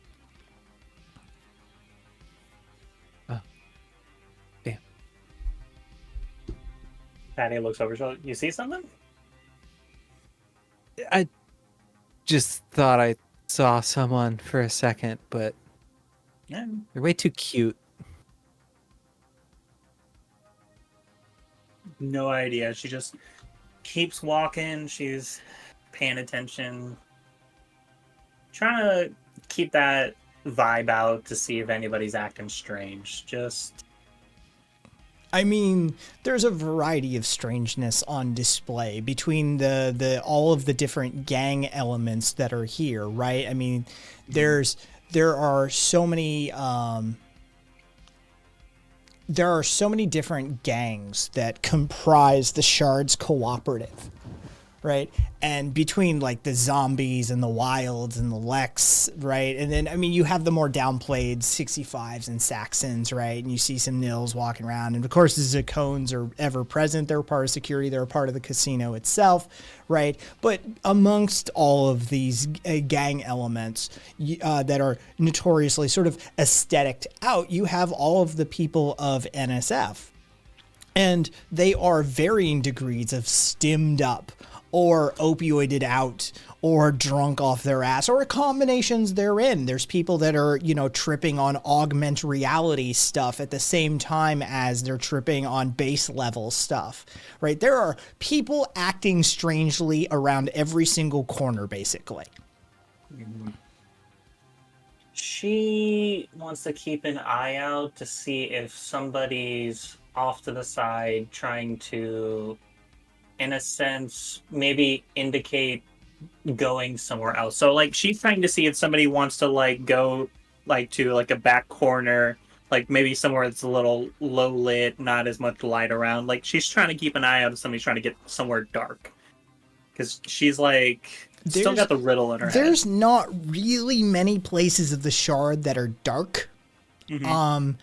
Oh. Damn. Patty looks over. You see something? I just thought I saw someone for a second, but Yeah. they're way too cute. No idea. She just keeps walking. She's paying attention. Trying to keep that vibe out to see if anybody's acting strange. Just... I mean, there's a variety of strangeness on display between the all of the different gang elements that are here, right? I mean, there are so many there are so many different gangs that comprise the Shards Cooperative, right? And between like the zombies and the wilds and the Lex, right? And then, I mean, you have the more downplayed 65s and Saxons, right? And you see some Nils walking around. And of course, the Zakones are ever present. They're part of security. They're a part of the casino itself, right? But amongst all of these gang elements that are notoriously sort of aesthetic out, you have all of the people of NSF. And they are varying degrees of stimmed up or opioided out or drunk off their ass or combinations therein. There's people that are, you know, tripping on augment reality stuff at the same time as they're tripping on base level stuff, right? There are people acting strangely around every single corner, basically. She wants to keep an eye out to see if somebody's off to the side trying to, in a sense, maybe indicate going somewhere else. So like she's trying to see if somebody wants to like go like to like a back corner, like maybe somewhere that's a little low lit, not as much light around. Like she's trying to keep an eye out if somebody's trying to get somewhere dark. Because she's like still got the riddle in her head. There's not really many places of the Shard that are dark. Mm-hmm.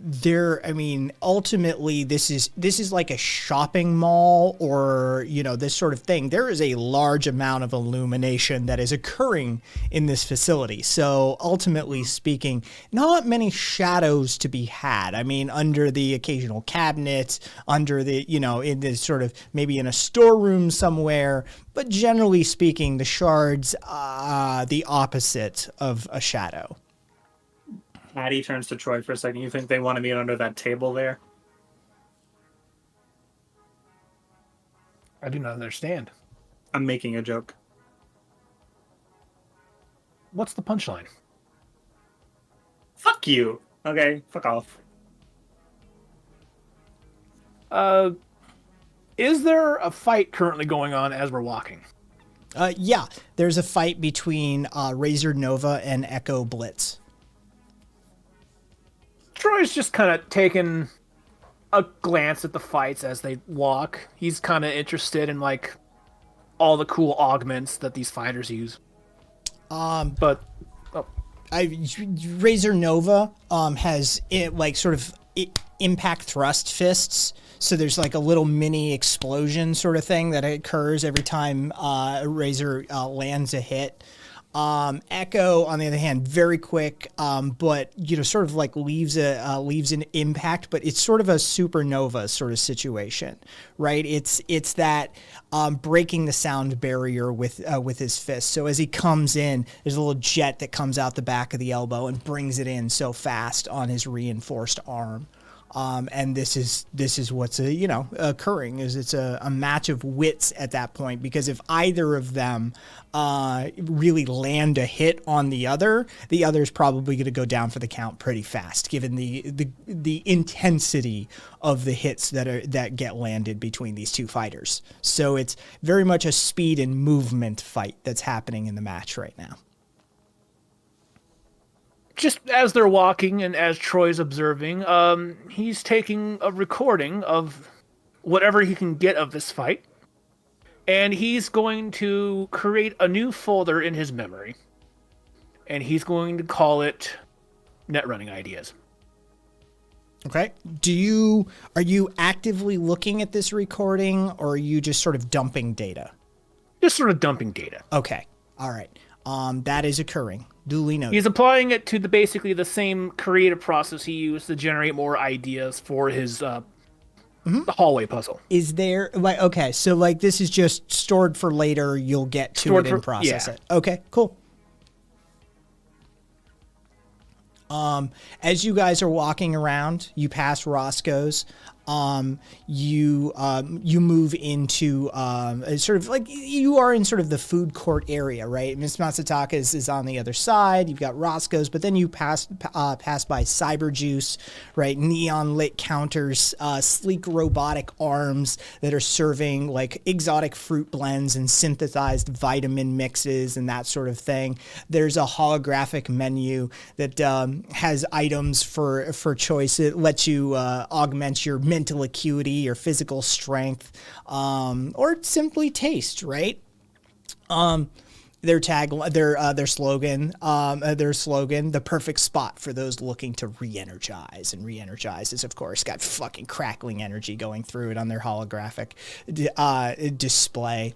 I mean, ultimately, this is like a shopping mall or, you know, this sort of thing. There is a large amount of illumination that is occurring in this facility. So ultimately speaking, not many shadows to be had. I mean, under the occasional cabinet, under the, you know, in this sort of maybe in a storeroom somewhere. But generally speaking, the Shard's the opposite of a shadow. Maddie turns to Troy for a second. You think they want to meet under that table there? I do not understand. I'm making a joke. What's the punchline? Fuck you. Okay, fuck off. Is there a fight currently going on as we're walking? Yeah, there's a fight between Razor Nova and Echo Blitz. Troy's just kind of taking a glance at the fights as they walk. He's kind of interested in like all the cool augments that these fighters use. Razor Nova has like sort of impact thrust fists. So there's like a little mini explosion sort of thing that occurs every time Razor lands a hit. Echo, on the other hand, very quick, but you know, sort of like leaves an impact, but it's sort of a supernova sort of situation, right? It's that breaking the sound barrier with his fist. So as he comes in, there's a little jet that comes out the back of the elbow and brings it in so fast on his reinforced arm. And this is what's occurring is it's a match of wits at that point, because if either of them really land a hit on the other's probably going to go down for the count pretty fast, given the intensity of the hits that get landed between these two fighters. So it's very much a speed and movement fight that's happening in the match right now. Just as they're walking and as Troy's observing, he's taking a recording of whatever he can get of this fight, and he's going to create a new folder in his memory, and he's going to call it Net Running Ideas. Okay. Are you actively looking at this recording, or are you just sort of dumping data? Just sort of dumping data. Okay. All right. That is occurring. Duly noted. He's applying it to basically the same creative process he used to generate more ideas for his the hallway puzzle. Is there like, okay, so like this is just stored for later, you'll get to it and process it. Okay, cool. As you guys are walking around, you pass Roscoe's. you move into sort of like you are in sort of the food court area, right? Miss Matsutaka is on the other side. You've got Roscoe's, but then you pass by Cyber Juice, right? Neon lit counters, sleek robotic arms that are serving like exotic fruit blends and synthesized vitamin mixes and that sort of thing. There's a holographic menu that has items for choice. It lets you augment your mental acuity, your physical strength, or simply taste, right? Their slogan, the perfect spot for those looking to re-energize. And re-energize is, of course, got fucking crackling energy going through it on their holographic display.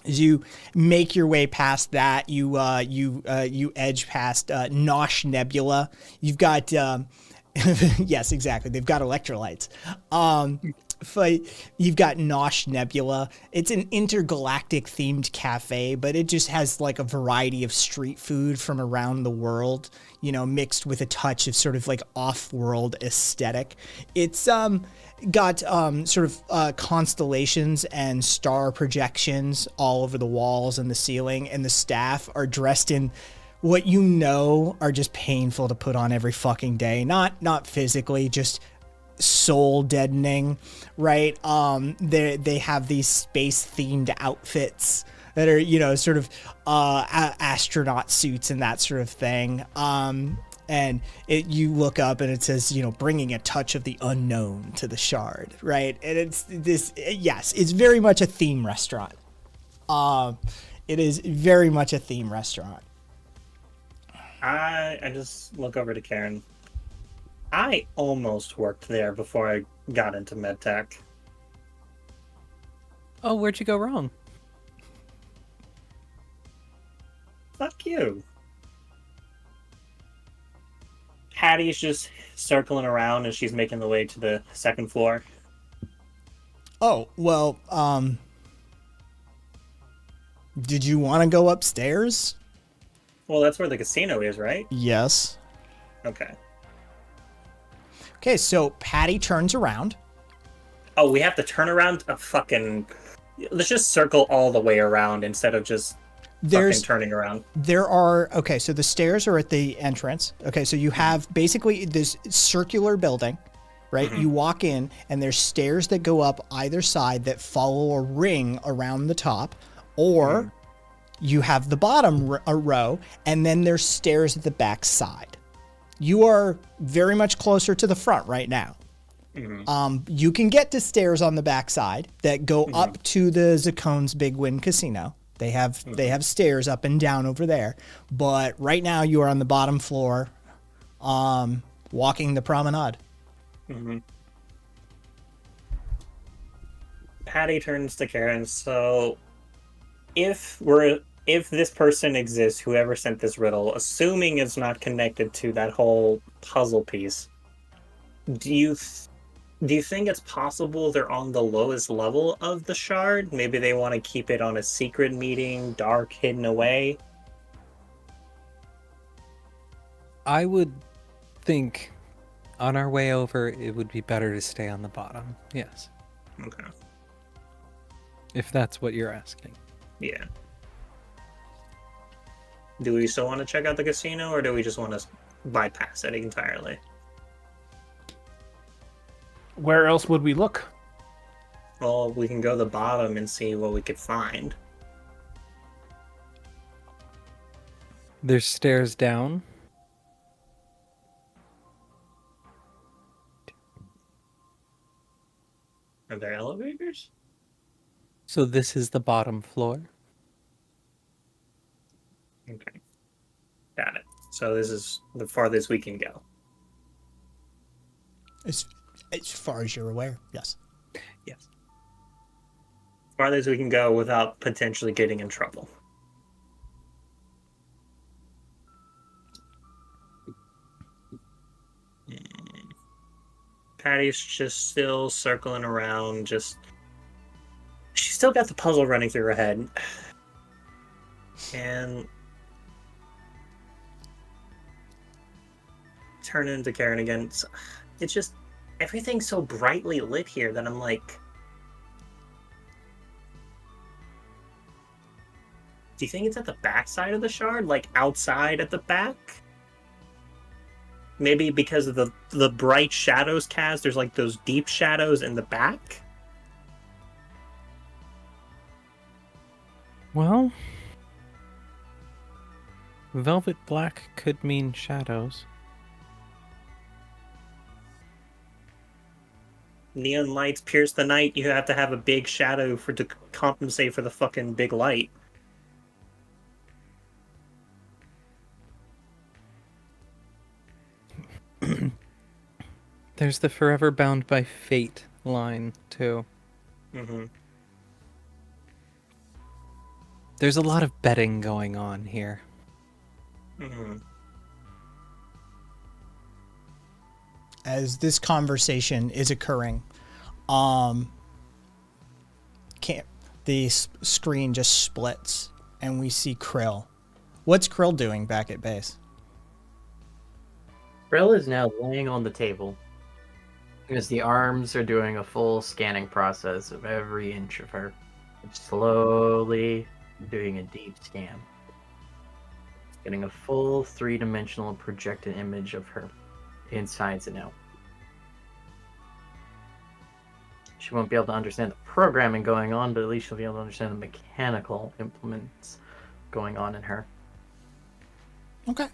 As you make your way past that, you edge past Nosh Nebula. You've got yes, exactly. They've got electrolytes. You've got Nosh Nebula. It's an intergalactic themed cafe, but it just has like a variety of street food from around the world, you know, mixed with a touch of sort of like off-world aesthetic. It's got sort of constellations and star projections all over the walls and the ceiling, and the staff are dressed in what you know are just painful to put on every fucking day. Not physically, just soul deadening, right? They have these space themed outfits that are, you know, sort of astronaut suits and that sort of thing. And you look up and it says, you know, bringing a touch of the unknown to the shard, right? And it's this, yes, it's very much a theme restaurant. It is very much a theme restaurant. I just look over to Karen. I almost worked there before I got into medtech. Oh, where'd you go wrong? Fuck you. Hattie's just circling around as she's making the way to the second floor. Oh, well, did you want to go upstairs? Well, that's where the casino is, right? Yes. Okay. Okay, so Patty turns around. Oh, we have to turn around a fucking... Let's just circle all the way around instead of just fucking turning around. Okay, so the stairs are at the entrance. Okay, so you have basically this circular building, right? Mm-hmm. You walk in and there's stairs that go up either side that follow a ring around the top, or you have the bottom row, and then there's stairs at the back side. You are very much closer to the front right now. Mm-hmm. You can get to stairs on the back side that go up to the Zakone's Big Win Casino. They have stairs up and down over there. But right now you are on the bottom floor, walking the promenade. Mm-hmm. Patty turns to Karen. So if this person exists, whoever sent this riddle, assuming it's not connected to that whole puzzle piece, do you think it's possible they're on the lowest level of the shard? Maybe they want to keep it on a secret meeting, dark, hidden away? I would think on our way over, it would be better to stay on the bottom. Yes. Okay. If that's what you're asking. Yeah. Do we still want to check out the casino, or do we just want to bypass it entirely? Where else would we look? Well, we can go to the bottom and see what we could find. There's stairs down. Are there elevators? So this is the bottom floor. Okay. Got it. So this is the farthest we can go. As far as you're aware, yes. Yes. Farthest we can go without potentially getting in trouble. Patty's just still circling around, she's still got the puzzle running through her head. And turn into Karen again. It's just, everything's so brightly lit here that I'm like, do you think it's at the back side of the shard, like outside at the back? Maybe because of the bright shadows cast, there's like those deep shadows in the back. Well, velvet black could mean shadows. Neon lights pierce the night. You have to have a big shadow to compensate for the fucking big light. There's the forever bound by fate line, too. Mm-hmm. There's a lot of betting going on here. Mm-hmm. As this conversation is occurring, the screen just splits and we see Krill. What's Krill doing back at base? Brill is now laying on the table because the arms are doing a full scanning process of every inch of her, slowly doing a deep scan, getting a full 3-dimensional projected image of her insides and out. She won't be able to understand the programming going on, but at least she'll be able to understand the mechanical implements going on in her. Okay.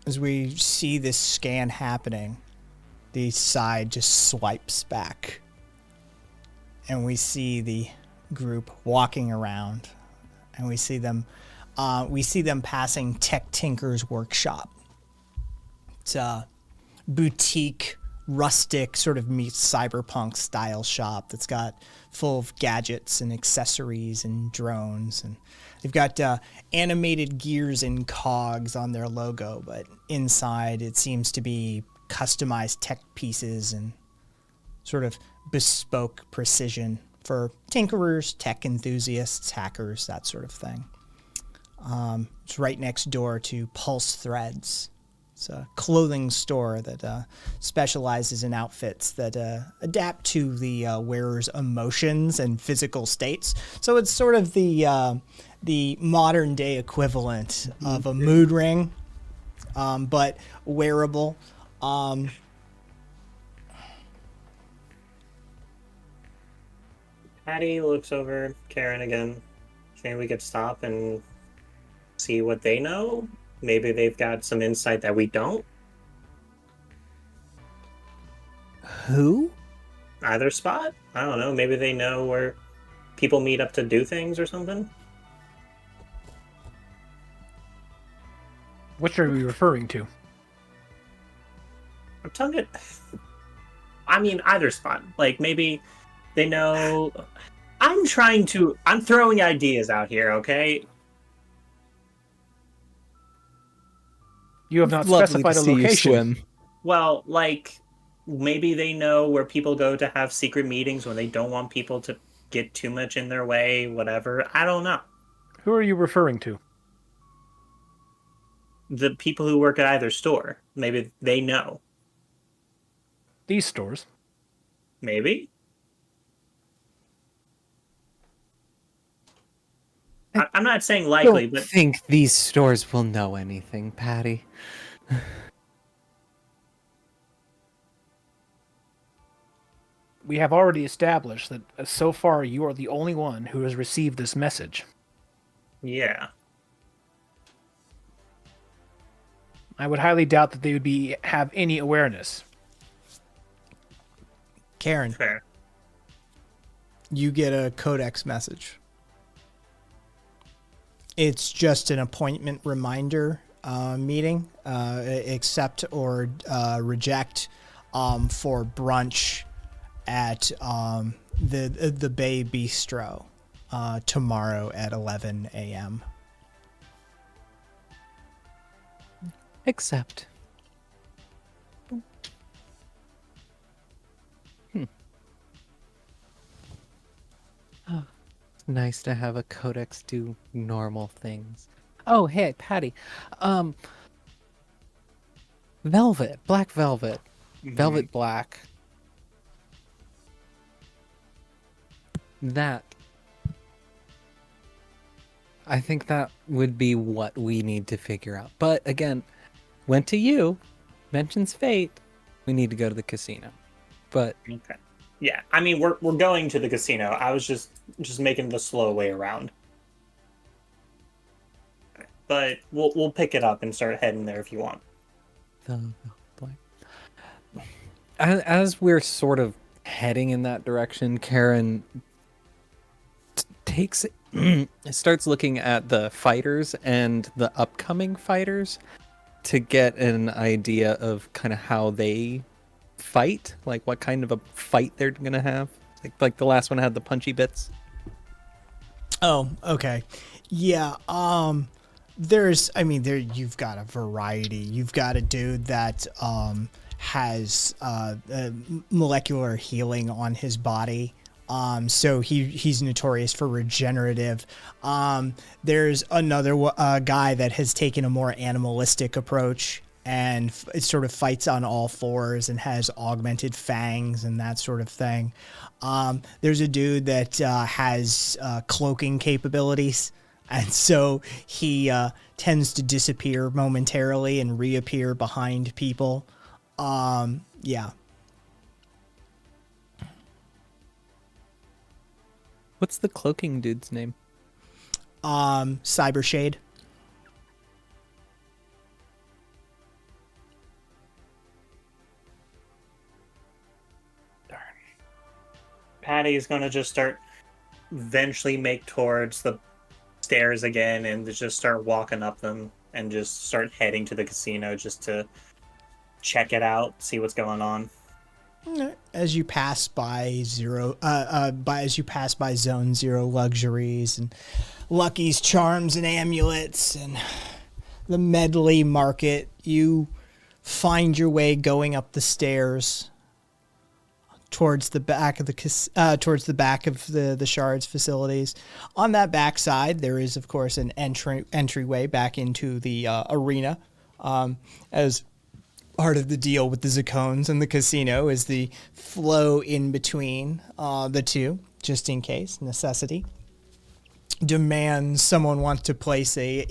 As we see this scan happening, the side just swipes back. And we see the group walking around. And we see them passing Tech Tinker's workshop. It's a boutique, rustic, sort of meets cyberpunk style shop that's got full of gadgets and accessories and drones, and they've got animated gears and cogs on their logo, but inside it seems to be customized tech pieces and sort of bespoke precision for tinkerers, tech enthusiasts, hackers, that sort of thing. It's right next door to Pulse Threads. It's a clothing store that specializes in outfits that adapt to the wearer's emotions and physical states. So it's sort of the modern day equivalent of a mood ring, but wearable. Patty looks over Karen again. Maybe we could stop and see what they know. Maybe they've got some insight that we don't. Who? Either spot? I don't know. Maybe they know where people meet up to do things or something. Which are we referring to? I'm telling it. I mean, either spot. Like, maybe they know. I'm throwing ideas out here, okay? You have not Lovely specified to a see you location. swim. Well, like, maybe they know where people go to have secret meetings when they don't want people to get too much in their way, whatever. I don't know. Who are you referring to? The people who work at either store. Maybe they know. These stores. Maybe. I'm not saying likely, Don't but think these stores will know anything, Patty. We have already established that so far you are the only one who has received this message. yeah. I would highly doubt that they would have any awareness. Karen, Fair. you get a codex message. It's just an appointment reminder meeting, accept or reject for brunch at the Bay Bistro tomorrow at 11 a.m. Except. Oh, it's nice to have a codex do normal things. Oh, hey, Patty. Velvet, black velvet, velvet black. that. I think that would be what we need to figure out. But again, went to you, mentions fate. We need to go to the casino. But Okay. Yeah, I mean we're going to the casino. I was just making the slow way around. But we'll pick it up and start heading there if you want. the blank. As we're sort of heading in that direction, Karen takes starts looking at the fighters and the upcoming fighters to get an idea of kind of how they fight, like what kind of a fight they're gonna have. Like the last one had the punchy bits. Oh, okay. Yeah, there you've got a variety. You've got a dude that has molecular healing on his body. So he's notorious for regenerative. There's another guy that has taken a more animalistic approach and it sort of fights on all fours and has augmented fangs and that sort of thing. There's a dude that has cloaking capabilities. And so he tends to disappear momentarily and reappear behind people. Yeah. What's the cloaking dude's name? Cyber Shade. Patty's gonna just start eventually make towards the stairs again and just start walking up them and just start heading to the casino just to check it out, see what's going on. As you pass by Zone Zero Luxuries and Lucky's Charms and Amulets and the Medley Market, you find your way going up the stairs towards the back of the Shards facilities. On that back side, there is of course an entryway back into the arena. As part of the deal with the Zacones and the casino is the flow in between the two, just in case necessity demands someone wants to place a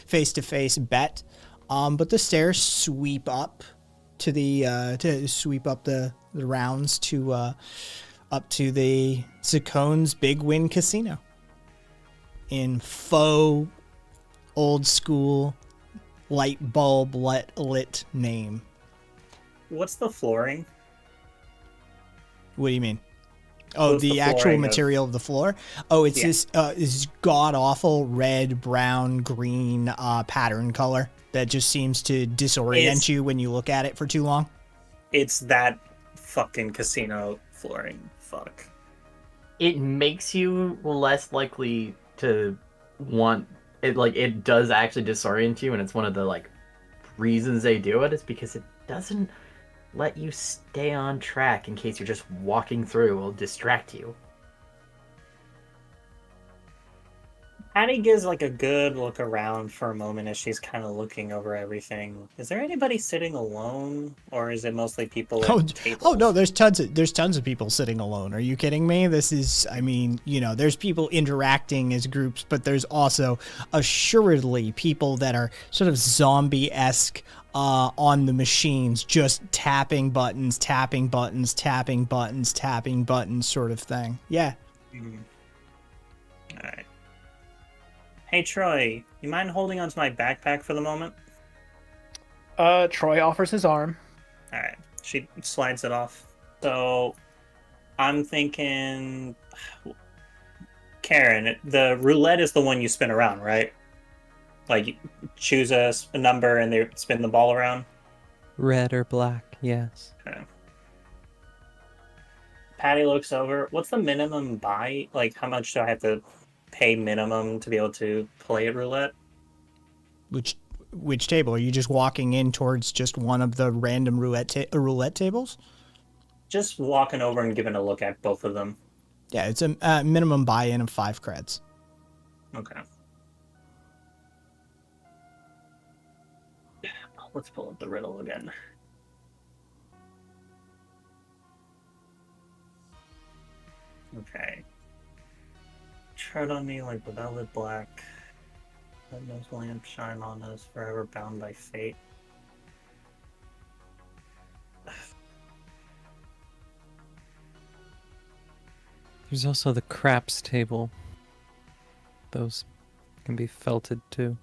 face-to-face bet. But the stairs sweep up to the rounds to up to the Zacone's Big Win Casino in faux old school light bulb lit name. What's the flooring? What do you mean? Oh, What's the the actual flooring material of the floor? Oh, it's Yeah. this god awful red, brown, green pattern color that just seems to disorient you when you look at it for too long. It's that fucking casino flooring. Fuck. It makes you less likely to want it. Like, it does actually disorient you, and it's one of the like reasons they do it is because it doesn't let you stay on track in case you're just walking through. It'll distract you. Patty gives like a good look around for a moment as she's kind of looking over everything. Is there anybody sitting alone, or is it mostly people at tables? Oh no, there's tons of people sitting alone. Are you kidding me? This is, I mean, there's people interacting as groups, but there's also assuredly people that are sort of zombie-esque on the machines, just tapping buttons sort of thing. Yeah. Mm. All right. Hey Troy, you mind holding onto my backpack for the moment? Troy offers his arm. All right. She slides it off. So I'm thinking, Karen, the roulette is the one you spin around, right? Like you choose a number and they spin the ball around. Red or black, yes. Okay. Patty looks over. What's the minimum buy? Like, how much do I have to pay minimum to be able to play at roulette? Which table? Are you just walking in towards just one of the random roulette tables? Just walking over and giving a look at both of them. Yeah, it's a minimum buy-in of 5 creds. Okay. Let's pull up the riddle again. Okay. Tread on me like the velvet black. Let those lamps shine on us, forever bound by fate. There's also the craps table. Those can be felted too.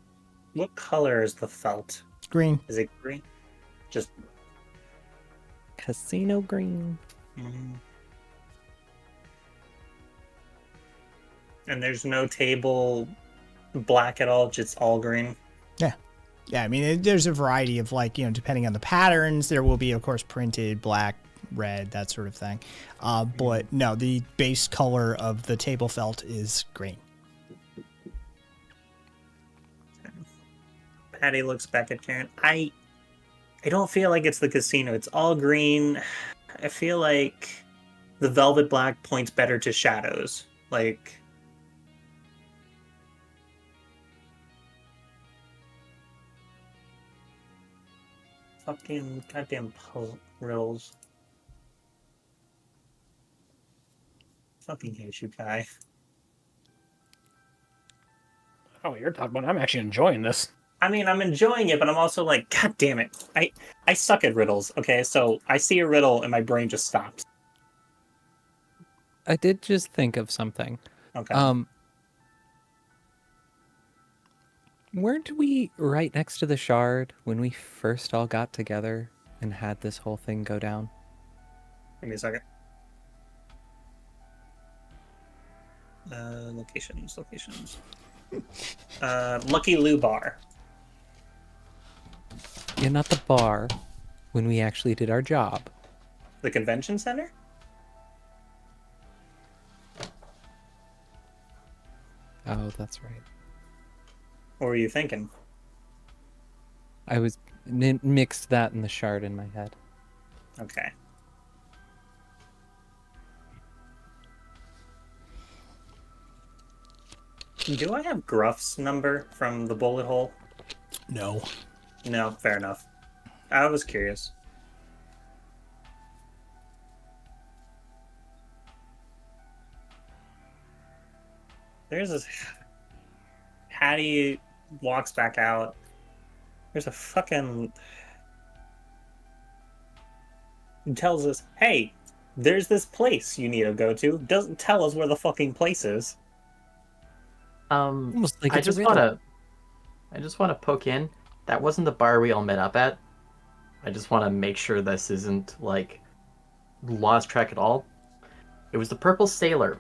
What color is the felt? Green. Is it green? Just. Casino green. And there's no table black at all, just all green. Yeah, I mean, there's a variety of, like, depending on the patterns, there will be, of course, printed black, red, that sort of thing. But no, the base color of the table felt is green. Patty looks back at Karen. I don't feel like it's the casino. It's all green. I feel like the velvet black points better to shadows. Like, fucking goddamn riddles. Fucking hate you, Kai. Oh, you're talking about. I'm actually enjoying this. I mean, I'm enjoying it, but I'm also like, God damn it. I suck at riddles, okay? So I see a riddle and my brain just stops. I did just think of something. Okay. Weren't we right next to the shard when we first all got together and had this whole thing go down? Give me a second. Locations. Lucky Lou Bar. Yeah, not the bar, when we actually did our job. The convention center? Oh, that's right. What were you thinking? I was mixed that and the shard in my head. Okay. Do I have Gruff's number from the bullet hole? No. No, fair enough. I was curious. There's this... Hattie walks back out. There's a fucking... He tells us, hey, there's this place you need to go to. Doesn't tell us where the fucking place is. Almost like I it's a just riddle. wanna poke in. That wasn't the bar we all met up at. I just want to make sure this isn't like lost track at all. It was the Purple Sailor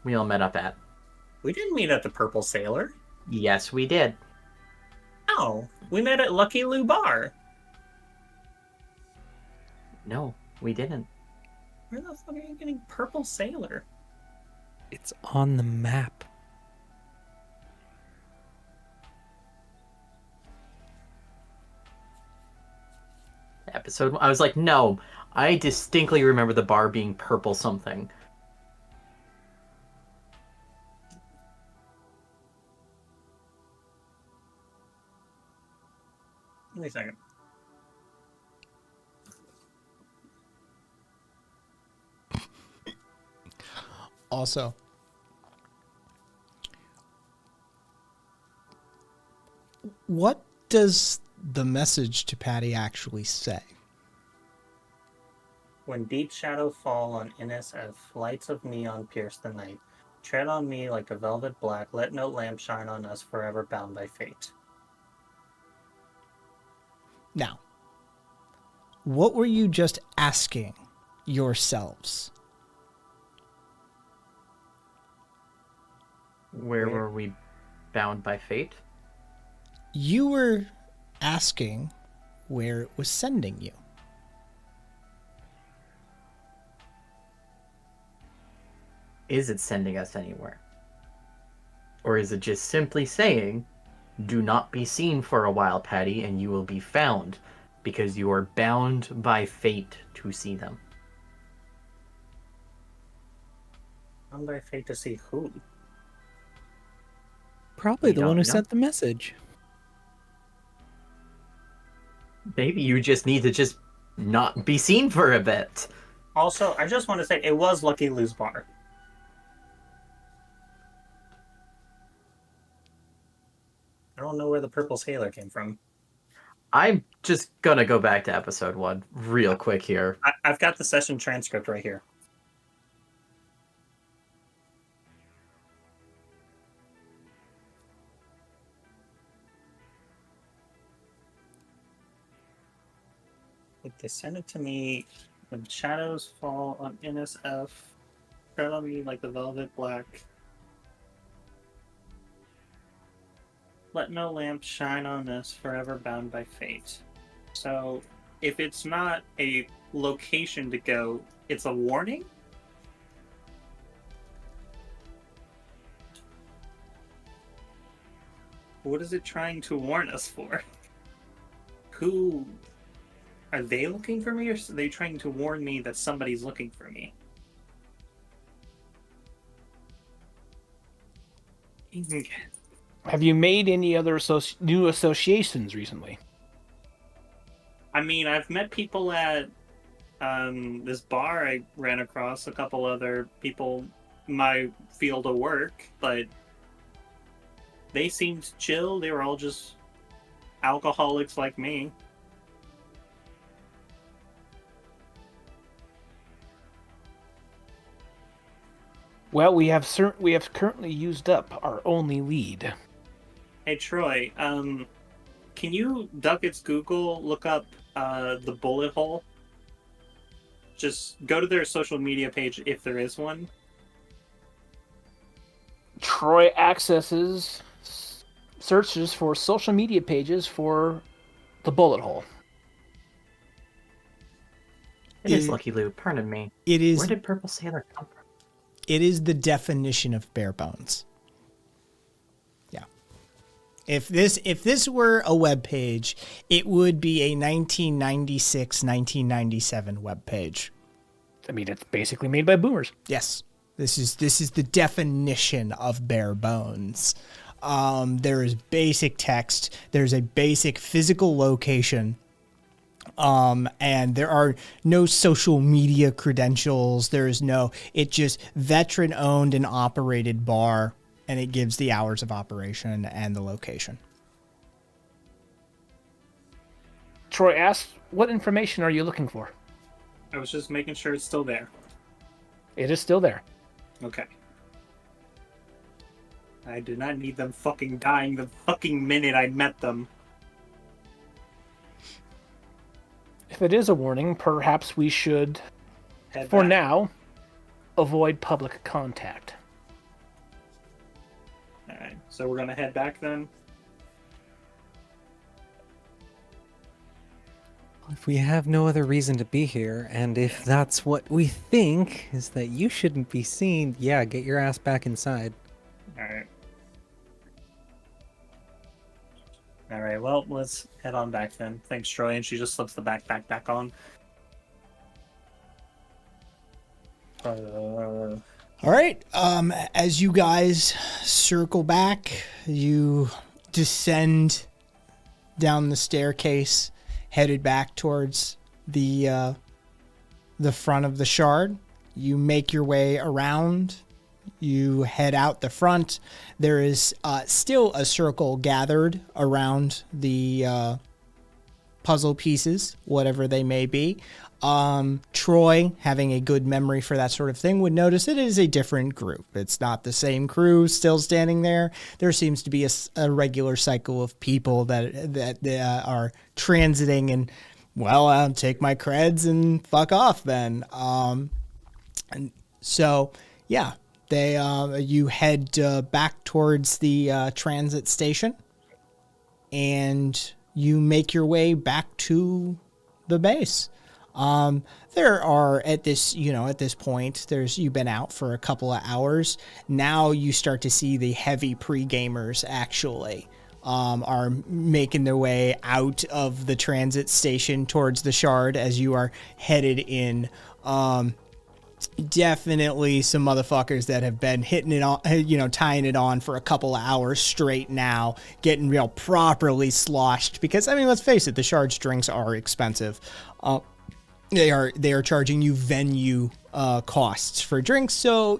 we all met up at. We didn't meet at the Purple Sailor. Yes, we did. No, we met at Lucky Lou Bar. No, we didn't. Where the fuck are you getting Purple Sailor? It's on the map. Episode. I was like, no. I distinctly remember the bar being purple something. Give me a second. Also, what does the message to Patty actually say? When deep shadow fall on Innis as lights of neon pierce the night, tread on me like a velvet black, let no lamp shine on us, forever bound by fate. Now, what were you just asking yourselves? Where were we bound by fate? You were asking where it was sending you. Is it sending us anywhere? Or is it just simply saying, do not be seen for a while, Patty, and you will be found, because you are bound by fate to see them? Bound by fate to see who? Probably We the one don't who know. sent the message. Maybe you just need to just not be seen for a bit. Also, I just want to say it was Lucky Lou's bar. where the purple sailor came from. I'm just gonna go back to episode 1 real quick here. I've got the session transcript right here. If they send it to me, when shadows fall on NSF, tread on me like the velvet black. Let no lamp shine on us, forever bound by fate. So, if it's not a location to go, it's a warning? What is it trying to warn us for? Who... Are they looking for me, or are they trying to warn me that somebody's looking for me? Have you made any other new associations recently? I mean, I've met people at this bar. I ran across a couple other people in my field of work, but they seemed chill. They were all just alcoholics like me. Well, we have currently used up our only lead. Hey Troy, can you Ducket's Google look up the bullet hole? Just go to their social media page if there is one. Troy searches for social media pages for the bullet hole. It is Lucky Lou, pardon me. It is. Where did Purple Sailor come from? It is the definition of bare bones. Yeah. If this were a web page, it would be a 1996, 1997 web page. I mean, it's basically made by boomers. Yes. This is the definition of bare bones. There is basic text. There's a basic physical location. And there are no social media credentials. It's just veteran owned and operated bar, and it gives the hours of operation and the location. Troy asks, what information are you looking for? I was just making sure it's still there. It is still there. Okay. I did not need them fucking dying the fucking minute I met them. If it is a warning, perhaps we should, Head for back. now, avoid public contact. Alright, so we're gonna head back then? If we have no other reason to be here, and if that's what we think is that you shouldn't be seen, yeah, get your ass back inside. Alright. Alright, well, let's head on back then. Thanks, Troy, and she just slips the backpack back on. All right. As you guys circle back, you descend down the staircase, headed back towards the front of the shard. You make your way around. You head out the front. There is still a circle gathered around the puzzle pieces, whatever they may be. Troy, having a good memory for that sort of thing, would notice it is a different group. It's not the same crew still standing there. There seems to be a regular cycle of people that are transiting and, well, take my creds and fuck off then. And so, yeah, you head back towards the transit station, and you make your way back to the base. There are at this point, you've been out for a couple of hours. Now you start to see the heavy pre-gamers actually are making their way out of the transit station towards the shard as you are headed in. Definitely some motherfuckers that have been hitting it on, tying it on for a couple of hours straight now, getting real properly sloshed because, I mean, let's face it, the shard's drinks are expensive. They are charging you venue costs for drinks, so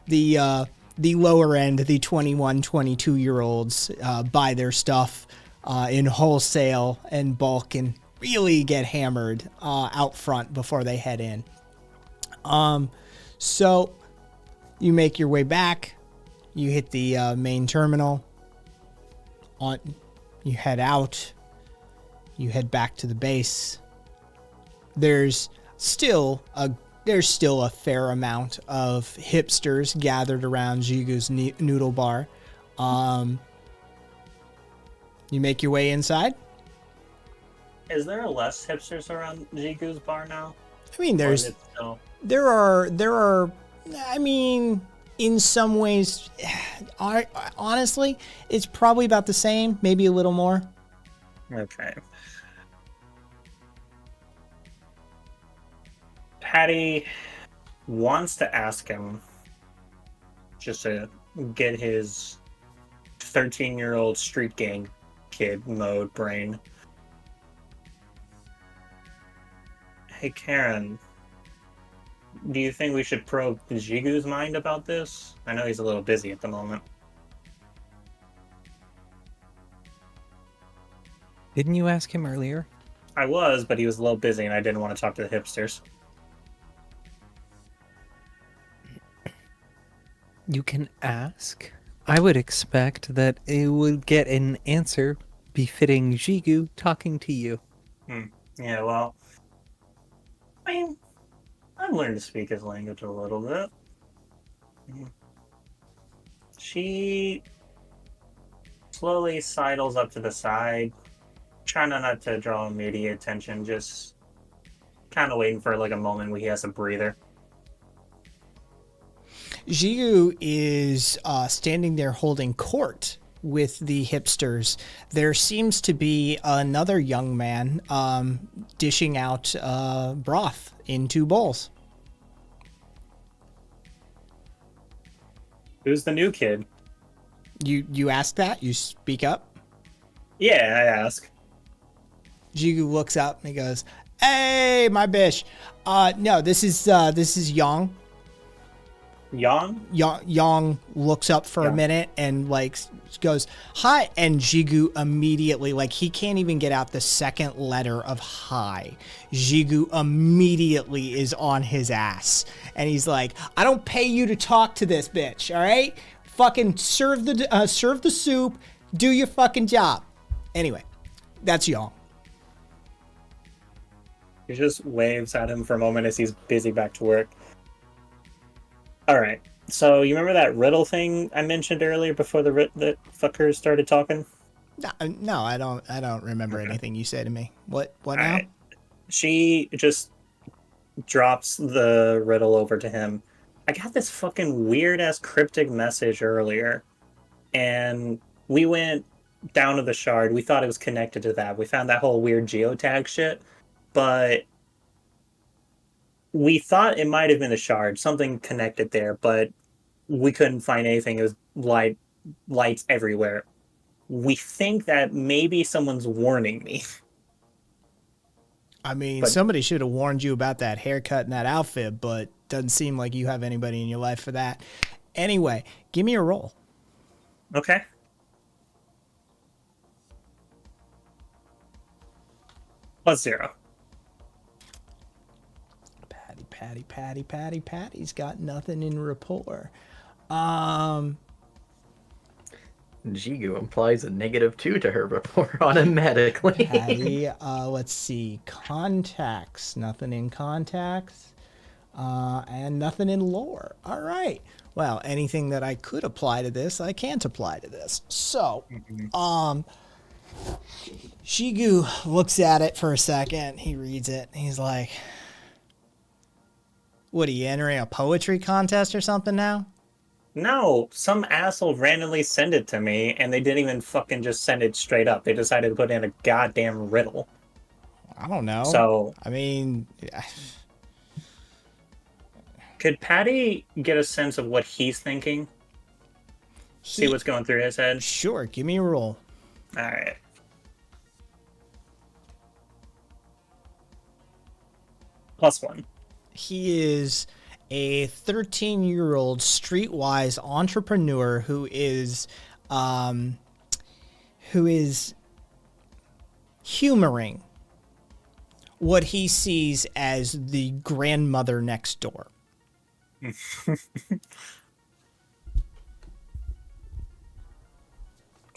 the the lower end, the 21, 22-year-olds buy their stuff in wholesale and bulk and really get hammered out front before they head in. So you make your way back. You hit the main terminal. You head out. You head back to the base. There's still a fair amount of hipsters gathered around Jigu's noodle bar. You make your way inside. Is there less hipsters around Jigu's bar now? I mean, Or is it still... there are. I mean, in some ways, honestly, it's probably about the same, maybe a little more. Okay. Patty wants to ask him just to get his 13-year-old street gang kid mode brain. Hey, Karen, do you think we should probe Jigu's mind about this? I know he's a little busy at the moment. Didn't you ask him earlier? I was, but he was a little busy and I didn't want to talk to the hipsters. You can ask. I would expect that it would get an answer befitting Jigu talking to you. Yeah, well, I mean, I've learned to speak his language a little bit. She slowly sidles up to the side, trying not to draw immediate attention, just kind of waiting for like a moment where he has a breather. Jigu is standing there holding court with the hipsters. There seems to be another young man dishing out broth in 2 bowls. Who's the new kid? You ask that? You speak up? Yeah, I ask. Jigu looks up and he goes, "Hey, my bish. No, this is Yang." Yang looks up for a minute and like goes, "Hi," and Jigu immediately, like, he can't even get out the second letter of hi. Jigu immediately is on his ass and he's like, "I don't pay you to talk to this bitch, all right? Fucking serve the soup, do your fucking job." Anyway, that's Yang. He just waves at him for a moment as he's busy back to work. All right. So you remember that riddle thing I mentioned earlier before the fuckers started talking? No, I don't remember anything you said to me. What now? Right. She just drops the riddle over to him. I got this fucking weird ass cryptic message earlier, and we went down to the shard. We thought it was connected to that. We found that whole weird geotag shit, but we thought it might have been a shard, something connected there, but we couldn't find anything. It was lights everywhere. We think that maybe someone's warning me. I mean, somebody should have warned you about that haircut and that outfit, but doesn't seem like you have anybody in your life for that. Anyway, give me a roll. Okay. +0. Patty's got nothing in rapport. Jigu implies a -2 to her rapport automatically. Patty, let's see. Contacts. Nothing in contacts. And nothing in lore. All right. Well, anything that I could apply to this, I can't apply to this. So, Jigu looks at it for a second. He reads it. He's like, "What, are you entering a poetry contest or something now?" No, some asshole randomly sent it to me, and they didn't even fucking just send it straight up. They decided to put in a goddamn riddle. I don't know. So, I mean, could Patty get a sense of what he's thinking? See what's going through his head? Sure, give me a roll. All right. +1. He is a 13-year-old streetwise entrepreneur who is humoring what he sees as the grandmother next door.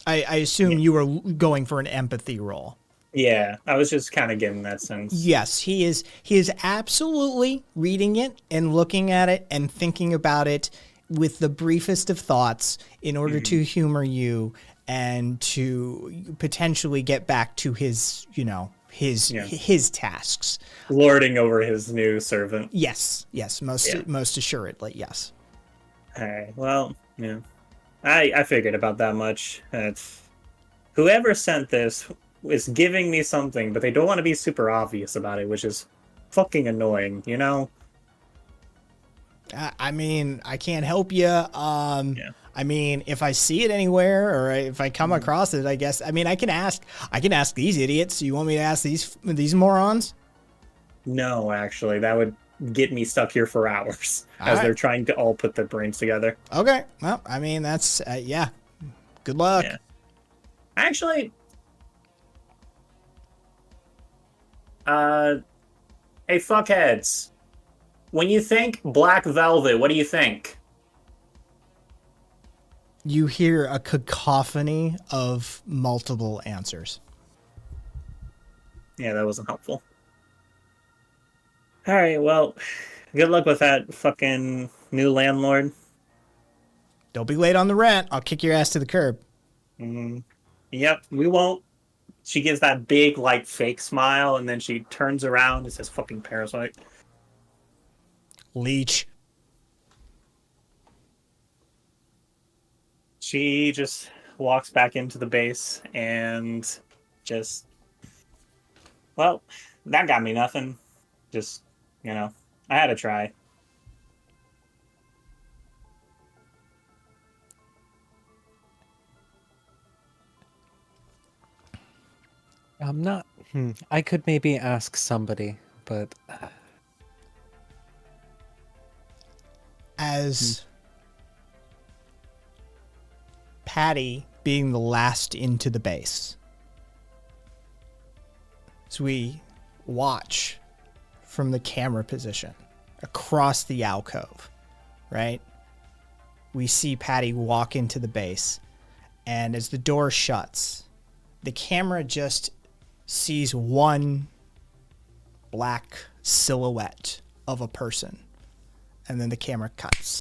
I assume you were going for an empathy roll. Yeah, I was just kind of getting that sense. Yes, he is. He is absolutely reading it and looking at it and thinking about it with the briefest of thoughts in order to humor you and to potentially get back to his, his tasks. Lording over his new servant. Yes, most assuredly, yes. All right, well, yeah. I figured about that much. Whoever sent this is giving me something, but they don't want to be super obvious about it, which is fucking annoying, you know? I mean, I can't help you. I mean, if I see it anywhere or if I come across it, I guess. I mean, I can ask these idiots. You want me to ask these morons? No, actually, that would get me stuck here for hours as they're trying to all put their brains together. Okay. Well, I mean, that's yeah. Good luck. Yeah. Actually, hey fuckheads, when you think Black Velvet, what do you think? You hear a cacophony of multiple answers. Yeah, that wasn't helpful. All right, well, good luck with that fucking new landlord. Don't be late on the rent. I'll kick your ass to the curb. Yep, we won't. She gives that big, like, fake smile, and then she turns around and says, fucking parasite. Leech. She just walks back into the base and just... Well, that got me nothing. Just, I had to try. I'm not. I could maybe ask somebody, but As Patty being the last into the base, as we watch from the camera position across the alcove, right? We see Patty walk into the base, and as the door shuts, the camera just sees one black silhouette of a person, and then the camera cuts.